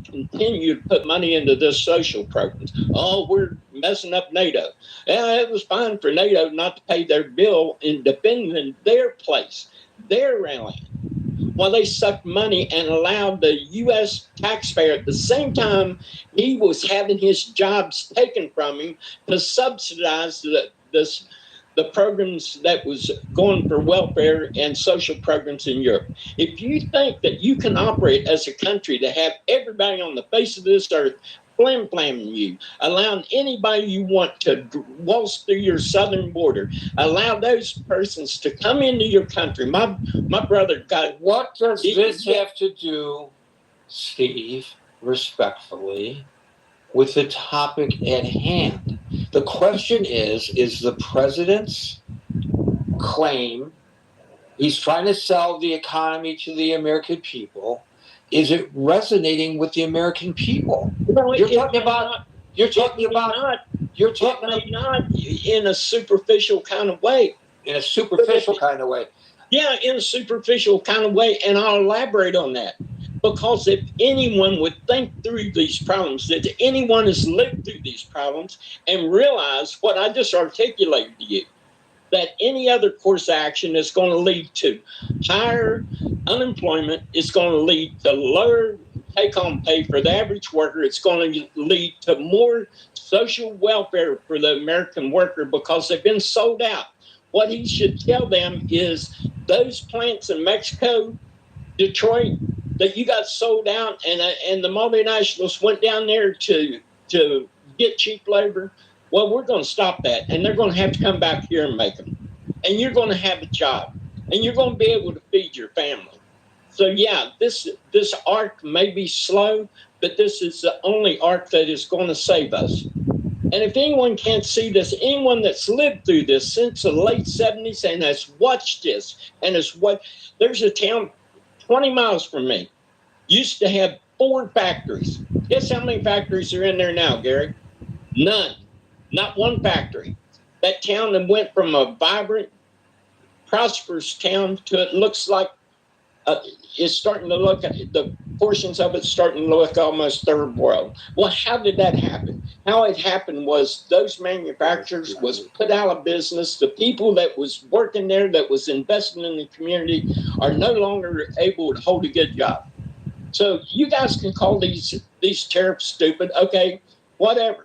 continue to put money into this social programs. Oh, we're messing up NATO. Yeah, it was fine for NATO not to pay their bill in defending their place, their land, while they sucked money and allowed the U.S. taxpayer at the same time he was having his jobs taken from him to subsidize the programs that was going for welfare and social programs in Europe. If you think that you can operate as a country to have everybody on the face of this earth flam-flamming you, allowing anybody you want to waltz through your southern border, allow those persons to come into your country. My brother got... What does this have to do, Steve, respectfully, with the topic at hand? The question is the president's claim, he's trying to sell the economy to the American people, is it resonating with the American people? No, You're talking about not in a superficial kind of way. In a superficial kind of way. Yeah, in a superficial kind of way, and I'll elaborate on that. Because if anyone would think through these problems, that anyone has lived through these problems and realized what I just articulated to you, that any other course of action is going to lead to higher unemployment, it's going to lead to lower take-home pay for the average worker, it's going to lead to more social welfare for the American worker because they've been sold out. What he should tell them is those plants in Mexico, Detroit, that you got sold out and the multinationals went down there to get cheap labor, well, we're going to stop that, and they're going to have to come back here and make them. And you're going to have a job, and you're going to be able to feed your family. So, yeah, this arc may be slow, but this is the only arc that is going to save us. And if anyone can't see this, anyone that's lived through this since the late 70s and has watched this, and there's a town 20 miles from me, used to have 4 factories. Guess how many factories are in there now, Gary? None. Not one factory. That town that went from a vibrant, prosperous town to it looks like it's starting to look at the portions of it starting to look almost third world. Well, how did that happen? How it happened was those manufacturers was put out of business. The people that was working there, that was investing in the community, are no longer able to hold a good job. So you guys can call these tariffs stupid. Okay, whatever.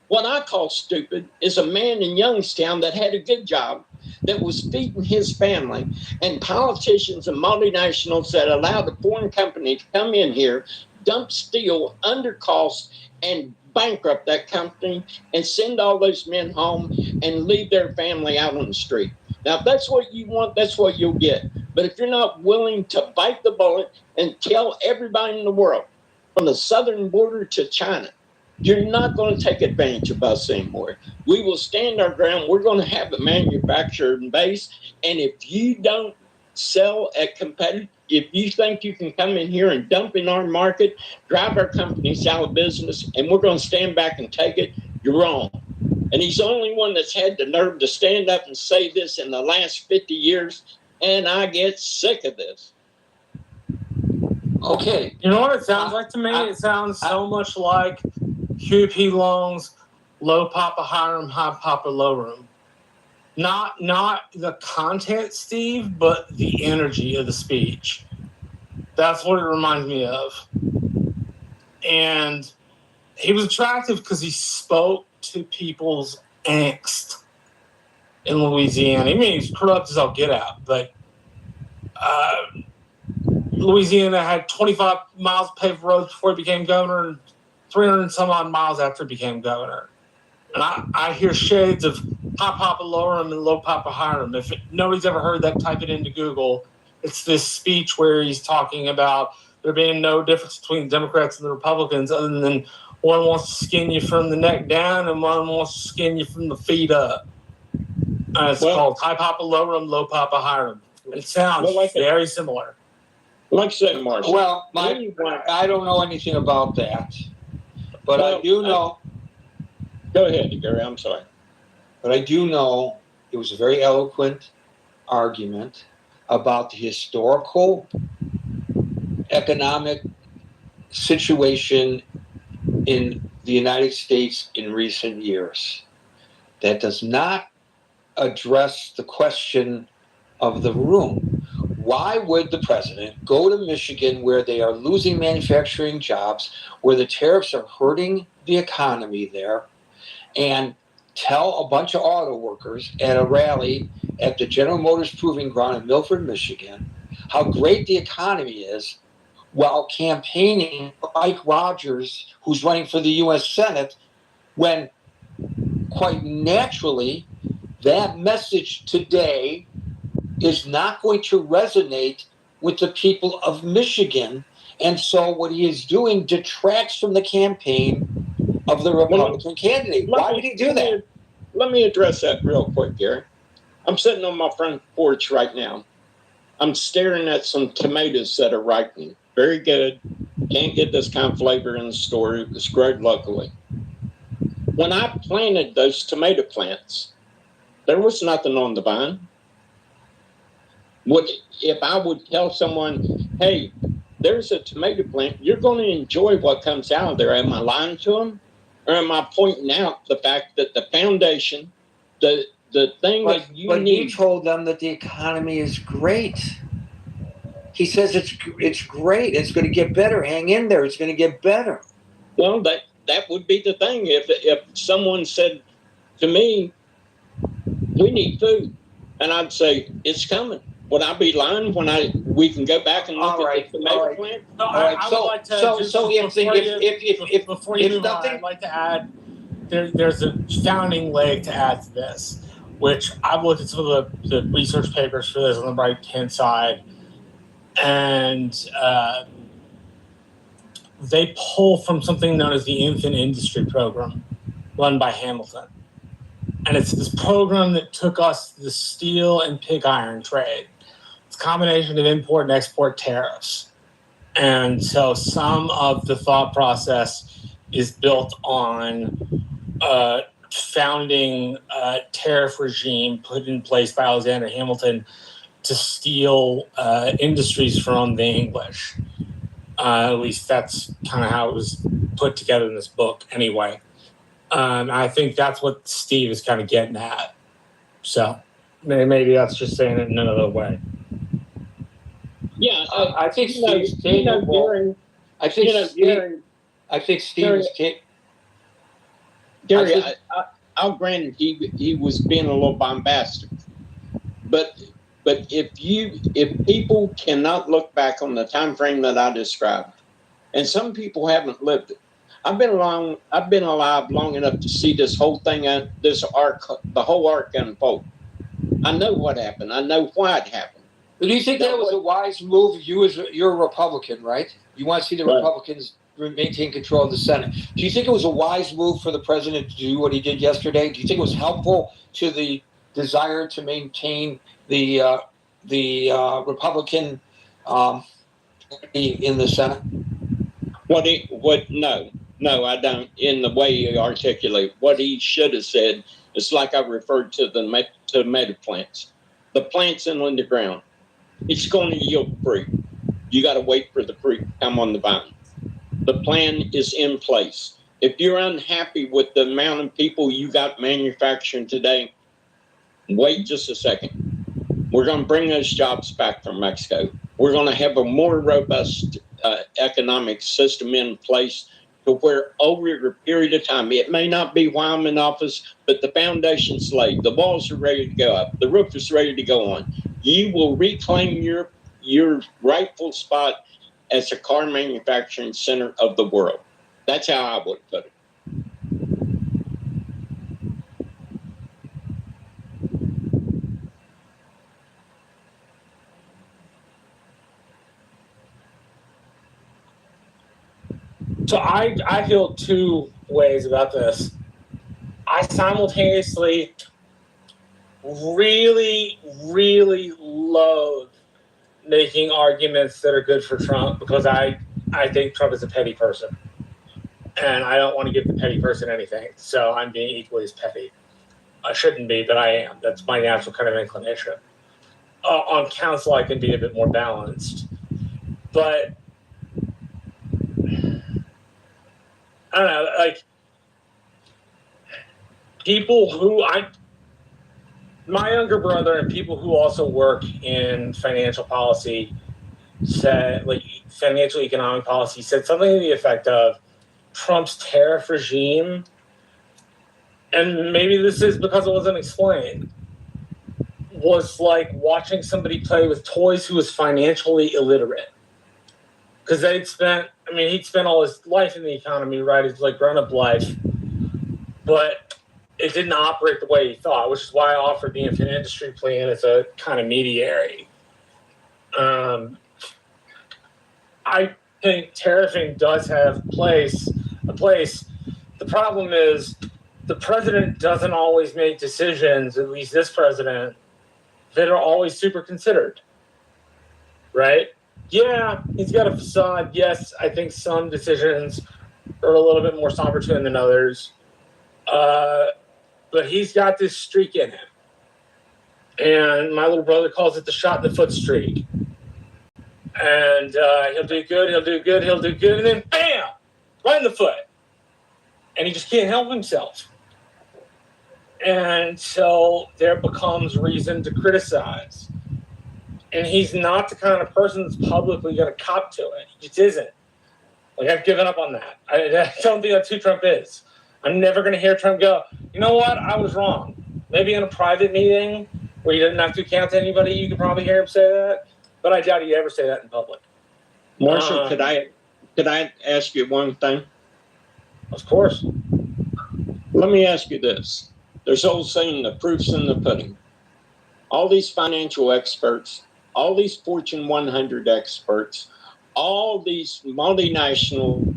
What I call stupid is a man in Youngstown that had a good job, that was feeding his family, and politicians and multinationals that allowed a foreign company to come in here, dump steel under cost, and bankrupt that company and send all those men home and leave their family out on the street. Now, if that's what you want, that's what you'll get. But if you're not willing to bite the bullet and tell everybody in the world, from the southern border to China, you're not going to take advantage of us anymore. We will stand our ground. We're going to have a manufacturing base. And if you don't sell at competitive, if you think you can come in here and dump in our market, drive our companies out of business, and we're going to stand back and take it, you're wrong. And he's the only one that's had the nerve to stand up and say this in the last 50 years. And I get sick of this. Okay. You know what it sounds like to me? It sounds so much like Huey P. Long's Low Papa High Room, High Papa Low Room. Not the content, Steve, but the energy of the speech. That's what it reminds me of. And he was attractive because he spoke to people's angst in Louisiana. I mean, he's corrupt as all get out, but Louisiana had 25 miles of paved roads before he became governor and 300 and some odd miles after he became governor. And I hear shades of High Papa Lorum and Low Papa Hiram. If nobody's ever heard that, type it into Google. It's this speech where he's talking about there being no difference between Democrats and the Republicans other than one wants to skin you from the neck down and one wants to skin you from the feet up. And it's called High Papa Lorum, Low Papa Hiram. It sounds very similar. Like I said, Marshall. Well, I don't know anything about that, but I do know. Go ahead, Gary. I'm sorry. But I do know it was a very eloquent argument about the historical economic situation in the United States in recent years. That does not address the question of the room. Why would the president go to Michigan where they are losing manufacturing jobs, where the tariffs are hurting the economy there, and tell a bunch of auto workers at a rally at the General Motors Proving Ground in Milford, Michigan, how great the economy is, while campaigning for Mike Rogers, who's running for the U.S. Senate, when quite naturally that message today is not going to resonate with the people of Michigan. And so what he is doing detracts from the campaign of the Republican candidate. Why would he do that? Let me address that real quick, Gary. I'm sitting on my front porch right now. I'm staring at some tomatoes that are ripening. Very good. Can't get this kind of flavor in the store. It's grown locally. When I planted those tomato plants, there was nothing on the vine. If I would tell someone, hey, there's a tomato plant, you're going to enjoy what comes out of there. Am I lying to them? Or am I pointing out the fact that the foundation, the thing that you but need... He told them that the economy is great. He says it's great. It's going to get better. Hang in there. It's going to get better. Well, that would be the thing. If someone said to me, we need food, and I'd say, it's coming. Would I be lying when we can go back and look at the tomato plant? No, I would like to before you move on, I'd like to add there's a founding leg to add to this, which I've looked at some of the research papers for this on the right hand side, and they pull from something known as the Infant Industry Program, run by Hamilton. And it's this program that took us the steel and pig iron trade. It's a combination of import and export tariffs. And so some of the thought process is built on founding tariff regime put in place by Alexander Hamilton to steal industries from the English. At least that's kind of how it was put together in this book anyway. I think that's what Steve is kind of getting at. So maybe that's just saying it in another way. Yeah, I think Steve's capable. I think Steve is capable. Gary, I'll grant he was being a little bombastic, but if people cannot look back on the time frame that I described, and some people haven't lived it. I've been alive long enough to see this whole thing, the whole arc unfold. I know what happened. I know why it happened. But do you think that was a wise move? You're a Republican, right? You want to see the Republicans maintain control of the Senate. Do you think it was a wise move for the president to do what he did yesterday? Do you think it was helpful to the desire to maintain the Republican in the Senate? No, I don't. In the way he articulated, what he should have said is like I referred to the tomato plants. The plants in the ground, it's going to yield fruit. You got to wait for the fruit to come on the vine. The plan is in place. If you're unhappy with the amount of people you got manufacturing today, wait just a second. We're going to bring those jobs back from Mexico. We're going to have a more robust economic system in place to where over a period of time, it may not be while I'm in office, but the foundation's laid. The walls are ready to go up. The roof is ready to go on. You will reclaim your your rightful spot as a car manufacturing center of the world. That's how I would put it. So I feel two ways about this. I simultaneously really, really loathe making arguments that are good for Trump because I think Trump is a petty person. And I don't want to give the petty person anything. So I'm being equally as petty. I shouldn't be, but I am. That's my natural kind of inclination. On council, I can be a bit more balanced. But I don't know, like people who my younger brother and people who also work in financial policy said, like financial economic policy, said something to the effect of Trump's tariff regime, and maybe this is because it wasn't explained, was like watching somebody play with toys who was financially illiterate. Because he'd spent all his life in the economy, right? His like grown-up life, but it didn't operate the way he thought, which is why I offered the infinite industry plan as a kind of mediary. I think tariffing does have a place. The problem is the president doesn't always make decisions, at least this president, that are always super considered, right? Yeah, he's got a facade. Yes, I think some decisions are a little bit more somber to him than others. But he's got this streak in him. And my little brother calls it the shot in the foot streak. And he'll do good, and then bam! Right in the foot. And he just can't help himself. And so there becomes reason to criticize. And he's not the kind of person that's publicly going to cop to it. He just isn't. Like, I've given up on that. I don't think that's who Trump is. I'm never going to hear Trump go, you know what, I was wrong. Maybe in a private meeting where he doesn't have to count to anybody, you could probably hear him say that. But I doubt he'd ever say that in public. Marshall, could I ask you one thing? Of course. Let me ask you this. There's an old saying, the proof's in the pudding. All these financial experts, all these Fortune 100 experts, all these multinationals,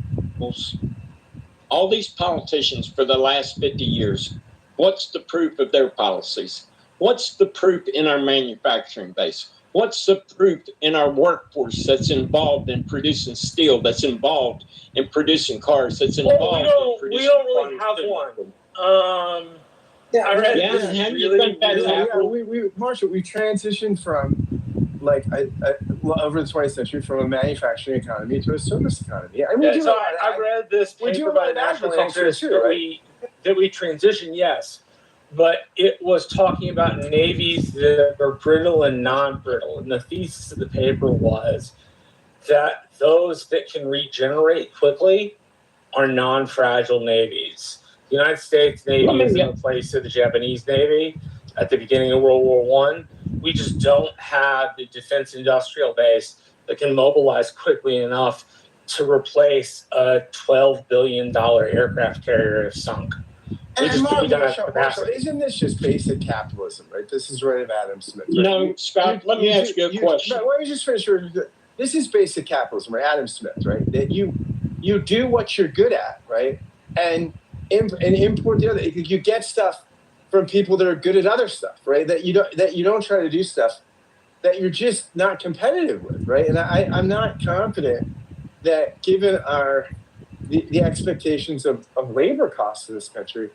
all these politicians for the last 50 years, what's the proof of their policies? What's the proof in our manufacturing base? What's the proof in our workforce that's involved in producing steel, that's involved in producing cars, that's involved in producing we don't really have one. Marshall, we transitioned from over the 20th century from a manufacturing economy to a service economy. I mean, I read this paper by National Interest that we transitioned, yes. But it was talking about navies that are brittle and non-brittle. And the thesis of the paper was that those that can regenerate quickly are non-fragile navies. The United States Navy is in the place of the Japanese Navy at the beginning of World War I. We just don't have the defense industrial base that can mobilize quickly enough to replace a $12 billion aircraft carrier if sunk. Marshall, isn't this just basic capitalism, right? This is right of Adam Smith. Right? No, Scott, let me ask you a question. Let me just finish. This is basic capitalism, right? Adam Smith, right? That you do what you're good at, right? And import the other. You get stuff from people that are good at other stuff, right? That you don't try to do stuff that you're just not competitive with, right? And I'm not confident that given the expectations of labor costs in this country,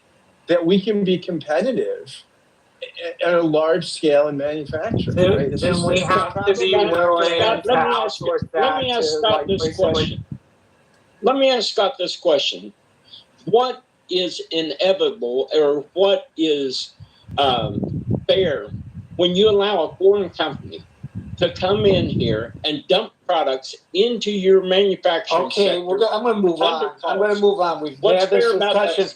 that we can be competitive at a large scale in manufacturing. Right? Then we have to be willing to outsource that. Let me ask Scott this question. Let me ask Scott this question. What is inevitable, or what is fair when you allow a foreign company to come in here and dump products into your manufacturing sector? I'm going to move on. We've had this discussion.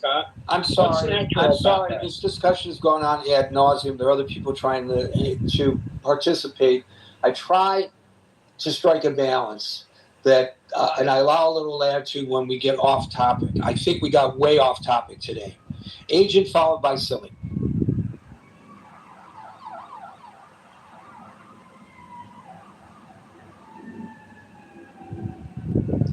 I'm sorry. This discussion is going on ad nauseum. There are other people trying to participate. I try to strike a balance that, and I allow a little latitude when we get off topic. I think we got way off topic today. Agent followed by Silly.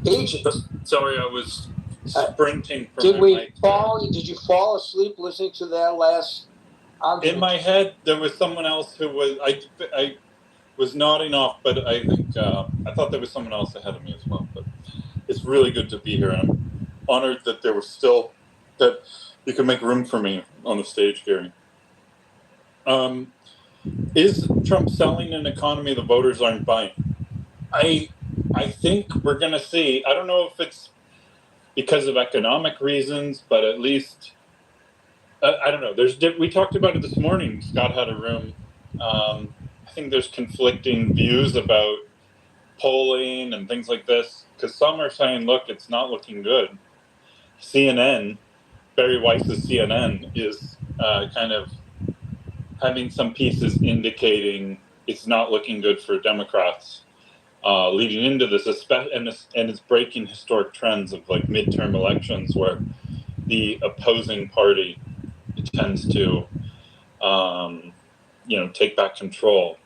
Agent. Sorry, I was sprinting from Did my we mic. fall? Did you fall asleep listening to that last argument? In my head, there was someone else who was. I was nodding off, but I think I thought there was someone else ahead of me as well. But it's really good to be here, and I'm honored that there was still that you could make room for me on the stage, Gary. Is Trump selling an economy the voters aren't buying? I think we're going to see. I don't know if it's because of economic reasons, but at least I don't know. We talked about it this morning. Scott had a room. I think there's conflicting views about polling and things like this, because some are saying, look, it's not looking good. CNN, Barry Weiss's CNN, is kind of having some pieces indicating it's not looking good for Democrats leading into this, and it's breaking historic trends of like midterm elections where the opposing party tends to take back control,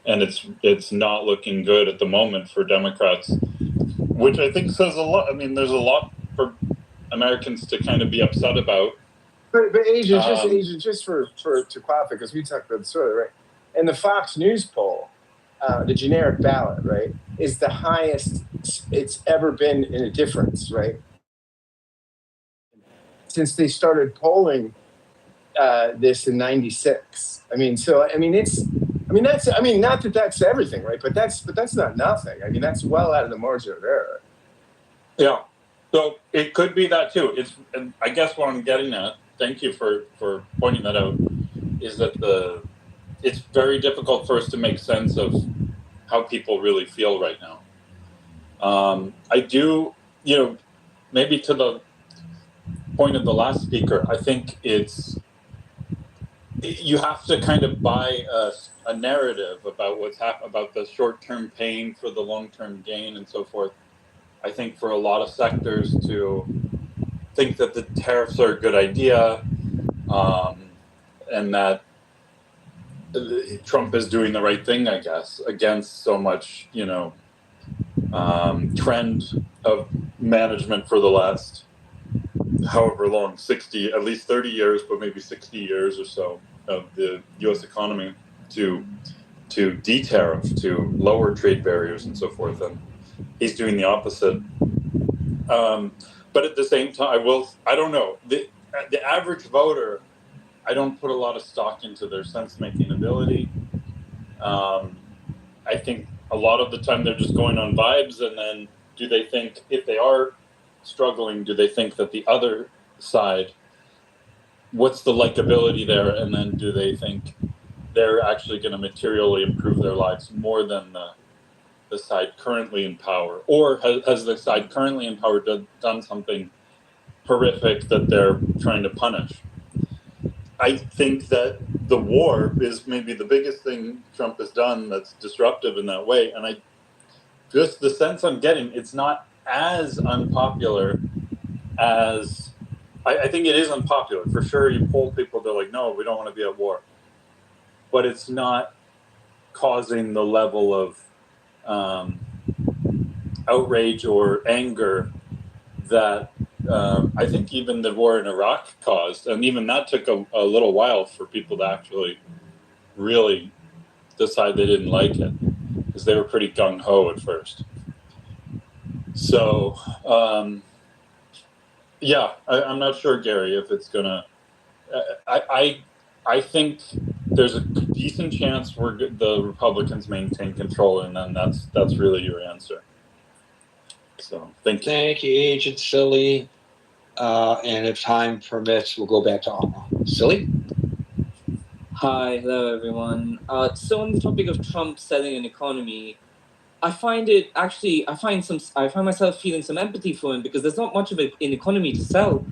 and it's not looking good at the moment for Democrats, which I think says a lot. I mean, there's a lot for Americans to kind of be upset about. But Asian, just to qualify, because we talked about this earlier, right? And the Fox News poll, the generic ballot, right, is the highest it's ever been in a difference, right? Since they started polling this in '96. Not that that's everything, right? But that's not nothing. I mean, that's well out of the margin of error. Yeah. So it could be that too. And I guess what I'm getting at, thank you for pointing that out, is that it's very difficult for us to make sense of how people really feel right now. I do, maybe to the point of the last speaker, I think you have to kind of buy a narrative about what's about the short-term pain for the long-term gain and so forth. I think for a lot of sectors to think that the tariffs are a good idea, and that Trump is doing the right thing, I guess, against so much, trend of management for the last however long, at least 30 years, but maybe 60 years or so of the U.S. economy to de-tariff, to lower trade barriers and so forth. And he's doing the opposite. But at the same time, I don't know. The average voter, I don't put a lot of stock into their sense-making ability. I think a lot of the time they're just going on vibes, and then do they think, if they are struggling, do they think that the other side, what's the likability there, and then do they think they're actually going to materially improve their lives more than the side currently in power? Or has the side currently in power done something horrific that they're trying to punish? I think that the war is maybe the biggest thing Trump has done that's disruptive in that way. And just the sense I'm getting, it's not as unpopular as I think it is unpopular. For sure, you poll people, they're like, no, we don't want to be at war. But it's not causing the level of outrage or anger that I think even the war in Iraq caused. And even that took a little while for people to actually really decide they didn't like it, because they were pretty gung-ho at first. So, I'm not sure, Gary, if it's going to... I think there's a decent chance the Republicans maintain control, and then that's really your answer. So, thank you. Thank you, Agent Silly. And if time permits, we'll go back to Alma. Silly? Hi, hello everyone. So on the topic of Trump selling an economy, I find myself feeling some empathy for him, because there's not much of an economy to sell.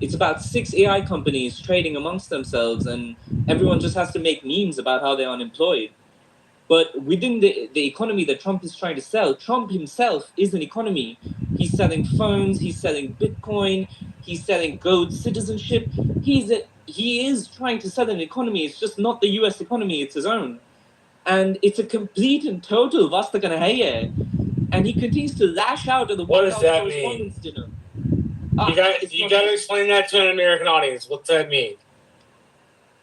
It's about 6 AI companies trading amongst themselves, and everyone just has to make memes about how they're unemployed. But within the economy that Trump is trying to sell, Trump himself is an economy. He's selling phones, he's selling Bitcoin, he's selling gold citizenship. He is trying to sell an economy. It's just not the US economy, it's his own. And it's a complete and total Vastakanahaya. And he continues to lash out at the What White does House that Correspondents' Dinner. You got to explain that to an American audience. What's that mean?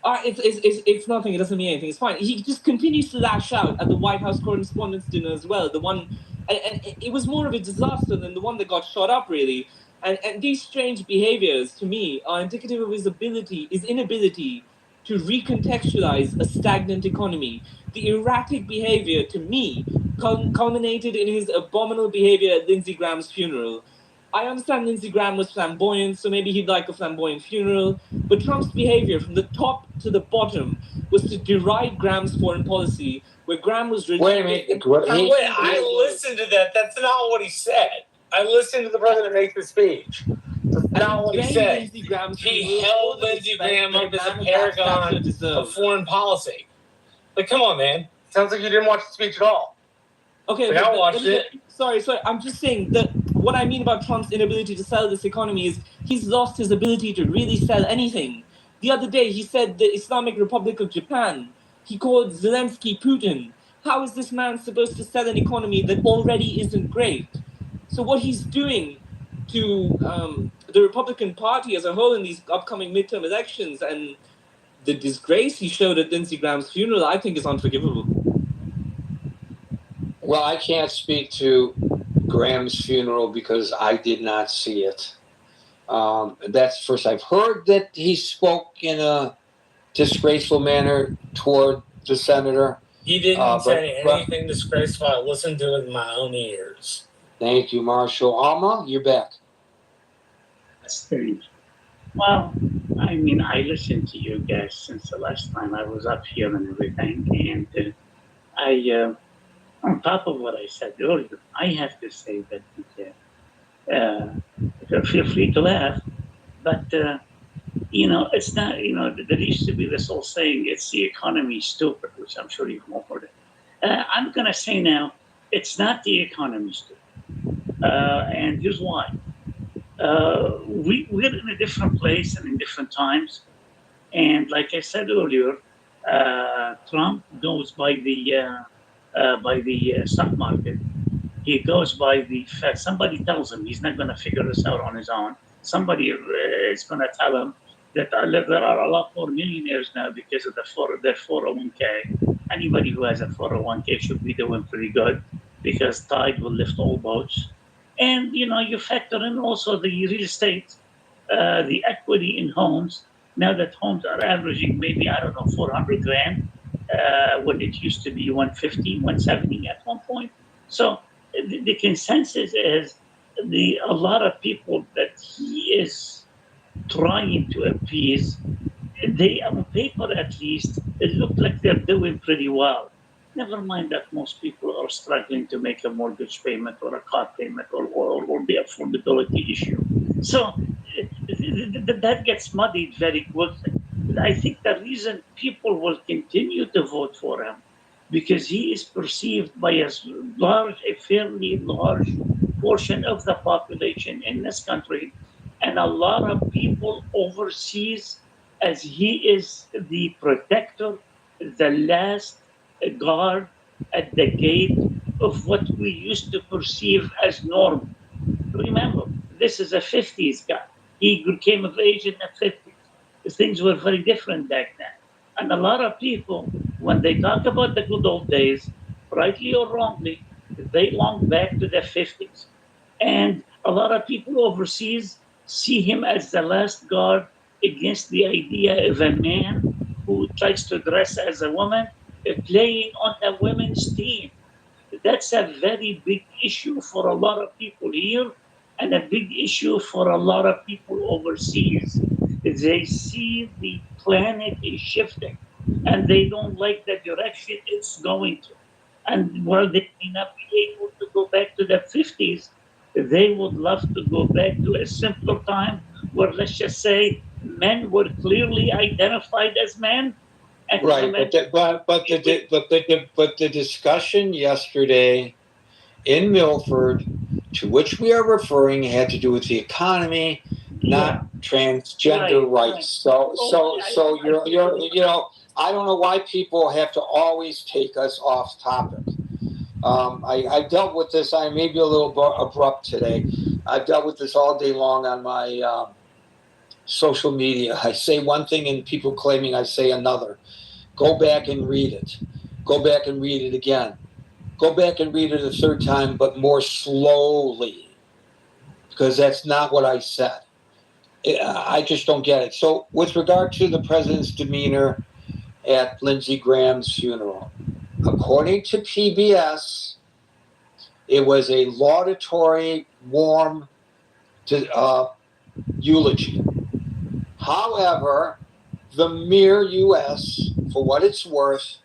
It's nothing. It doesn't mean anything. It's fine. He just continues to lash out at the White House Correspondents' Dinner as well. The one, and it was more of a disaster than the one that got shot up, really. And these strange behaviors, to me, are indicative of his inability to recontextualize a stagnant economy. The erratic behavior, to me, culminated in his abominable behavior at Lindsey Graham's funeral. I understand Lindsey Graham was flamboyant, so maybe he'd like a flamboyant funeral. But Trump's behavior from the top to the bottom was to deride Graham's foreign policy, where Graham was... Wait a minute. I listened to that. That's not what he said. I listened to the president make the speech. That's not what he said. He held Lindsey Graham up as a paragon of foreign policy. Like, come on, man. Sounds like you didn't watch the speech at all. Okay, I watched it. Sorry. I'm just saying that what I mean about Trump's inability to sell this economy is he's lost his ability to really sell anything. The other day, he said the Islamic Republic of Japan. He called Zelensky Putin. How is this man supposed to sell an economy that already isn't great? So what he's doing to the Republican Party as a whole in these upcoming midterm elections and the disgrace he showed at Lindsey Graham's funeral, I think is unforgivable. Well, I can't speak to Graham's funeral because I did not see it. That's first I've heard that he spoke in a disgraceful manner toward the senator. He didn't say anything disgraceful. I listened to it in my own ears. Thank you, Marshall. Alma, you're back. Strange. Well, I mean, I listened to you guys since the last time I was up here and everything, and on top of what I said earlier, I have to say that feel free to laugh, but it's not. There used to be this old saying, "It's the economy, stupid," which I'm sure you've all heard it. I'm gonna say now, it's not the economy, stupid, and here's why. We're in a different place and in different times, and like I said earlier, Trump goes by the stock market. He goes by the fact somebody tells him he's not going to figure this out on his own. Somebody is going to tell him that there are a lot more millionaires now because of their 401k. Anybody who has a 401k should be doing pretty good because tide will lift all boats. And you factor in also the real estate, the equity in homes. Now that homes are averaging maybe 400 grand. When it used to be 150, 170 at one point. So the consensus is a lot of people that he is trying to appease, they on paper at least, it look like they're doing pretty well. Never mind that most people are struggling to make a mortgage payment or a car payment or the affordability issue. So that gets muddied very quickly. I think the reason people will continue to vote for him because he is perceived by a fairly large portion of the population in this country and a lot of people overseas as he is the protector, the last guard at the gate of what we used to perceive as normal. Remember, this is a 50s guy. He came of age in the 50s. Things were very different back then. And a lot of people, when they talk about the good old days, rightly or wrongly, they long back to the 50s. And a lot of people overseas see him as the last guard against the idea of a man who tries to dress as a woman playing on a women's team. That's a very big issue for a lot of people here and a big issue for a lot of people overseas. They see the planet is shifting and they don't like the direction it's going to. And while they may not be able to go back to the 50s, they would love to go back to a simpler time where, let's just say, men were clearly identified as men Right, but the discussion yesterday in Milford, to which we are referring, had to do with the economy, not transgender rights. So I don't know why people have to always take us off topic. I dealt with this. I may be a little abrupt today. I've dealt with this all day long on my social media. I say one thing and people claiming I say another. Go back and read it. Go back and read it again. Go back and read it a third time, but more slowly, because that's not what I said. I just don't get it. So with regard to the president's demeanor at Lindsey Graham's funeral, according to PBS, it was a laudatory, warm eulogy. However, the Mirror U.S., for what it's worth,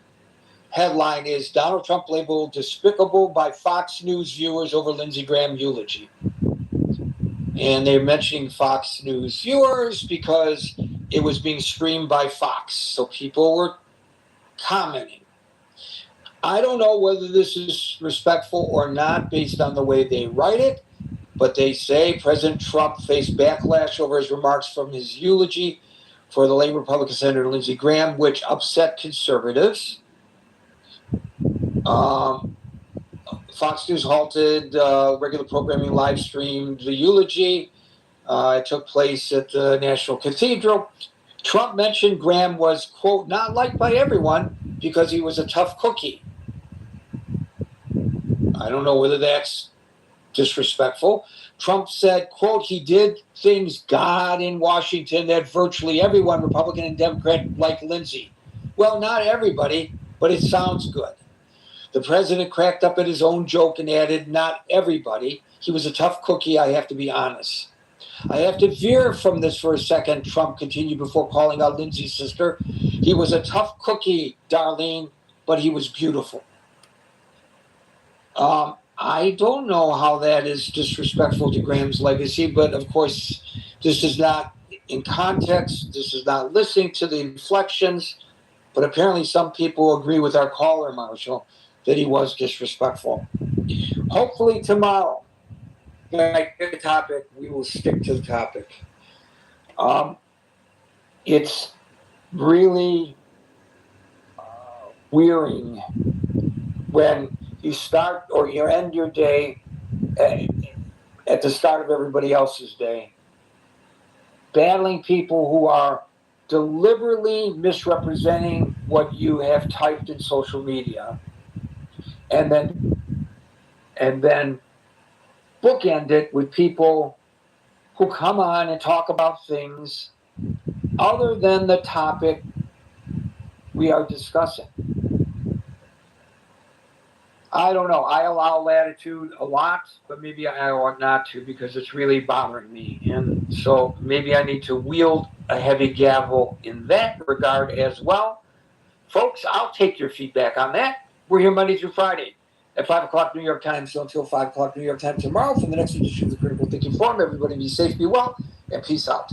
headline is Donald Trump labeled despicable by Fox News viewers over Lindsey Graham eulogy. And they're mentioning Fox News viewers because it was being streamed by Fox. So people were commenting. I don't know whether this is respectful or not based on the way they write it, but they say President Trump faced backlash over his remarks from his eulogy for the late Republican Senator Lindsey Graham, which upset conservatives. Fox News halted regular programming, live streamed the eulogy. It took place at the National Cathedral. Trump mentioned Graham was, quote, not liked by everyone because he was a tough cookie. I don't know whether that's disrespectful. Trump said, quote, he did things God in Washington that virtually everyone, Republican and Democrat, like Lindsey. Well, not everybody, but it sounds good. The president cracked up at his own joke and added, not everybody. He was a tough cookie, I have to be honest. I have to veer from this for a second, Trump continued before calling out Lindsey's sister. He was a tough cookie, Darlene, but he was beautiful. I don't know how that is disrespectful to Graham's legacy, but of course, this is not in context. This is not listening to the inflections. But apparently some people agree with our caller, Marshall, that he was disrespectful. Hopefully tomorrow, when I get the topic, we will stick to the topic. It's really wearying when you start or you end your day at the start of everybody else's day, battling people who are deliberately misrepresenting what you have typed in social media, and then bookend it with people who come on and talk about things other than the topic we are discussing. I don't know. I allow latitude a lot, but maybe I ought not to because it's really bothering me. And so maybe I need to wield a heavy gavel in that regard as well. Folks, I'll take your feedback on that. We're here Monday through Friday at 5 o'clock New York time, so until 5 o'clock New York time tomorrow for the next edition of the Critical Thinking Forum. Everybody be safe, be well, and peace out.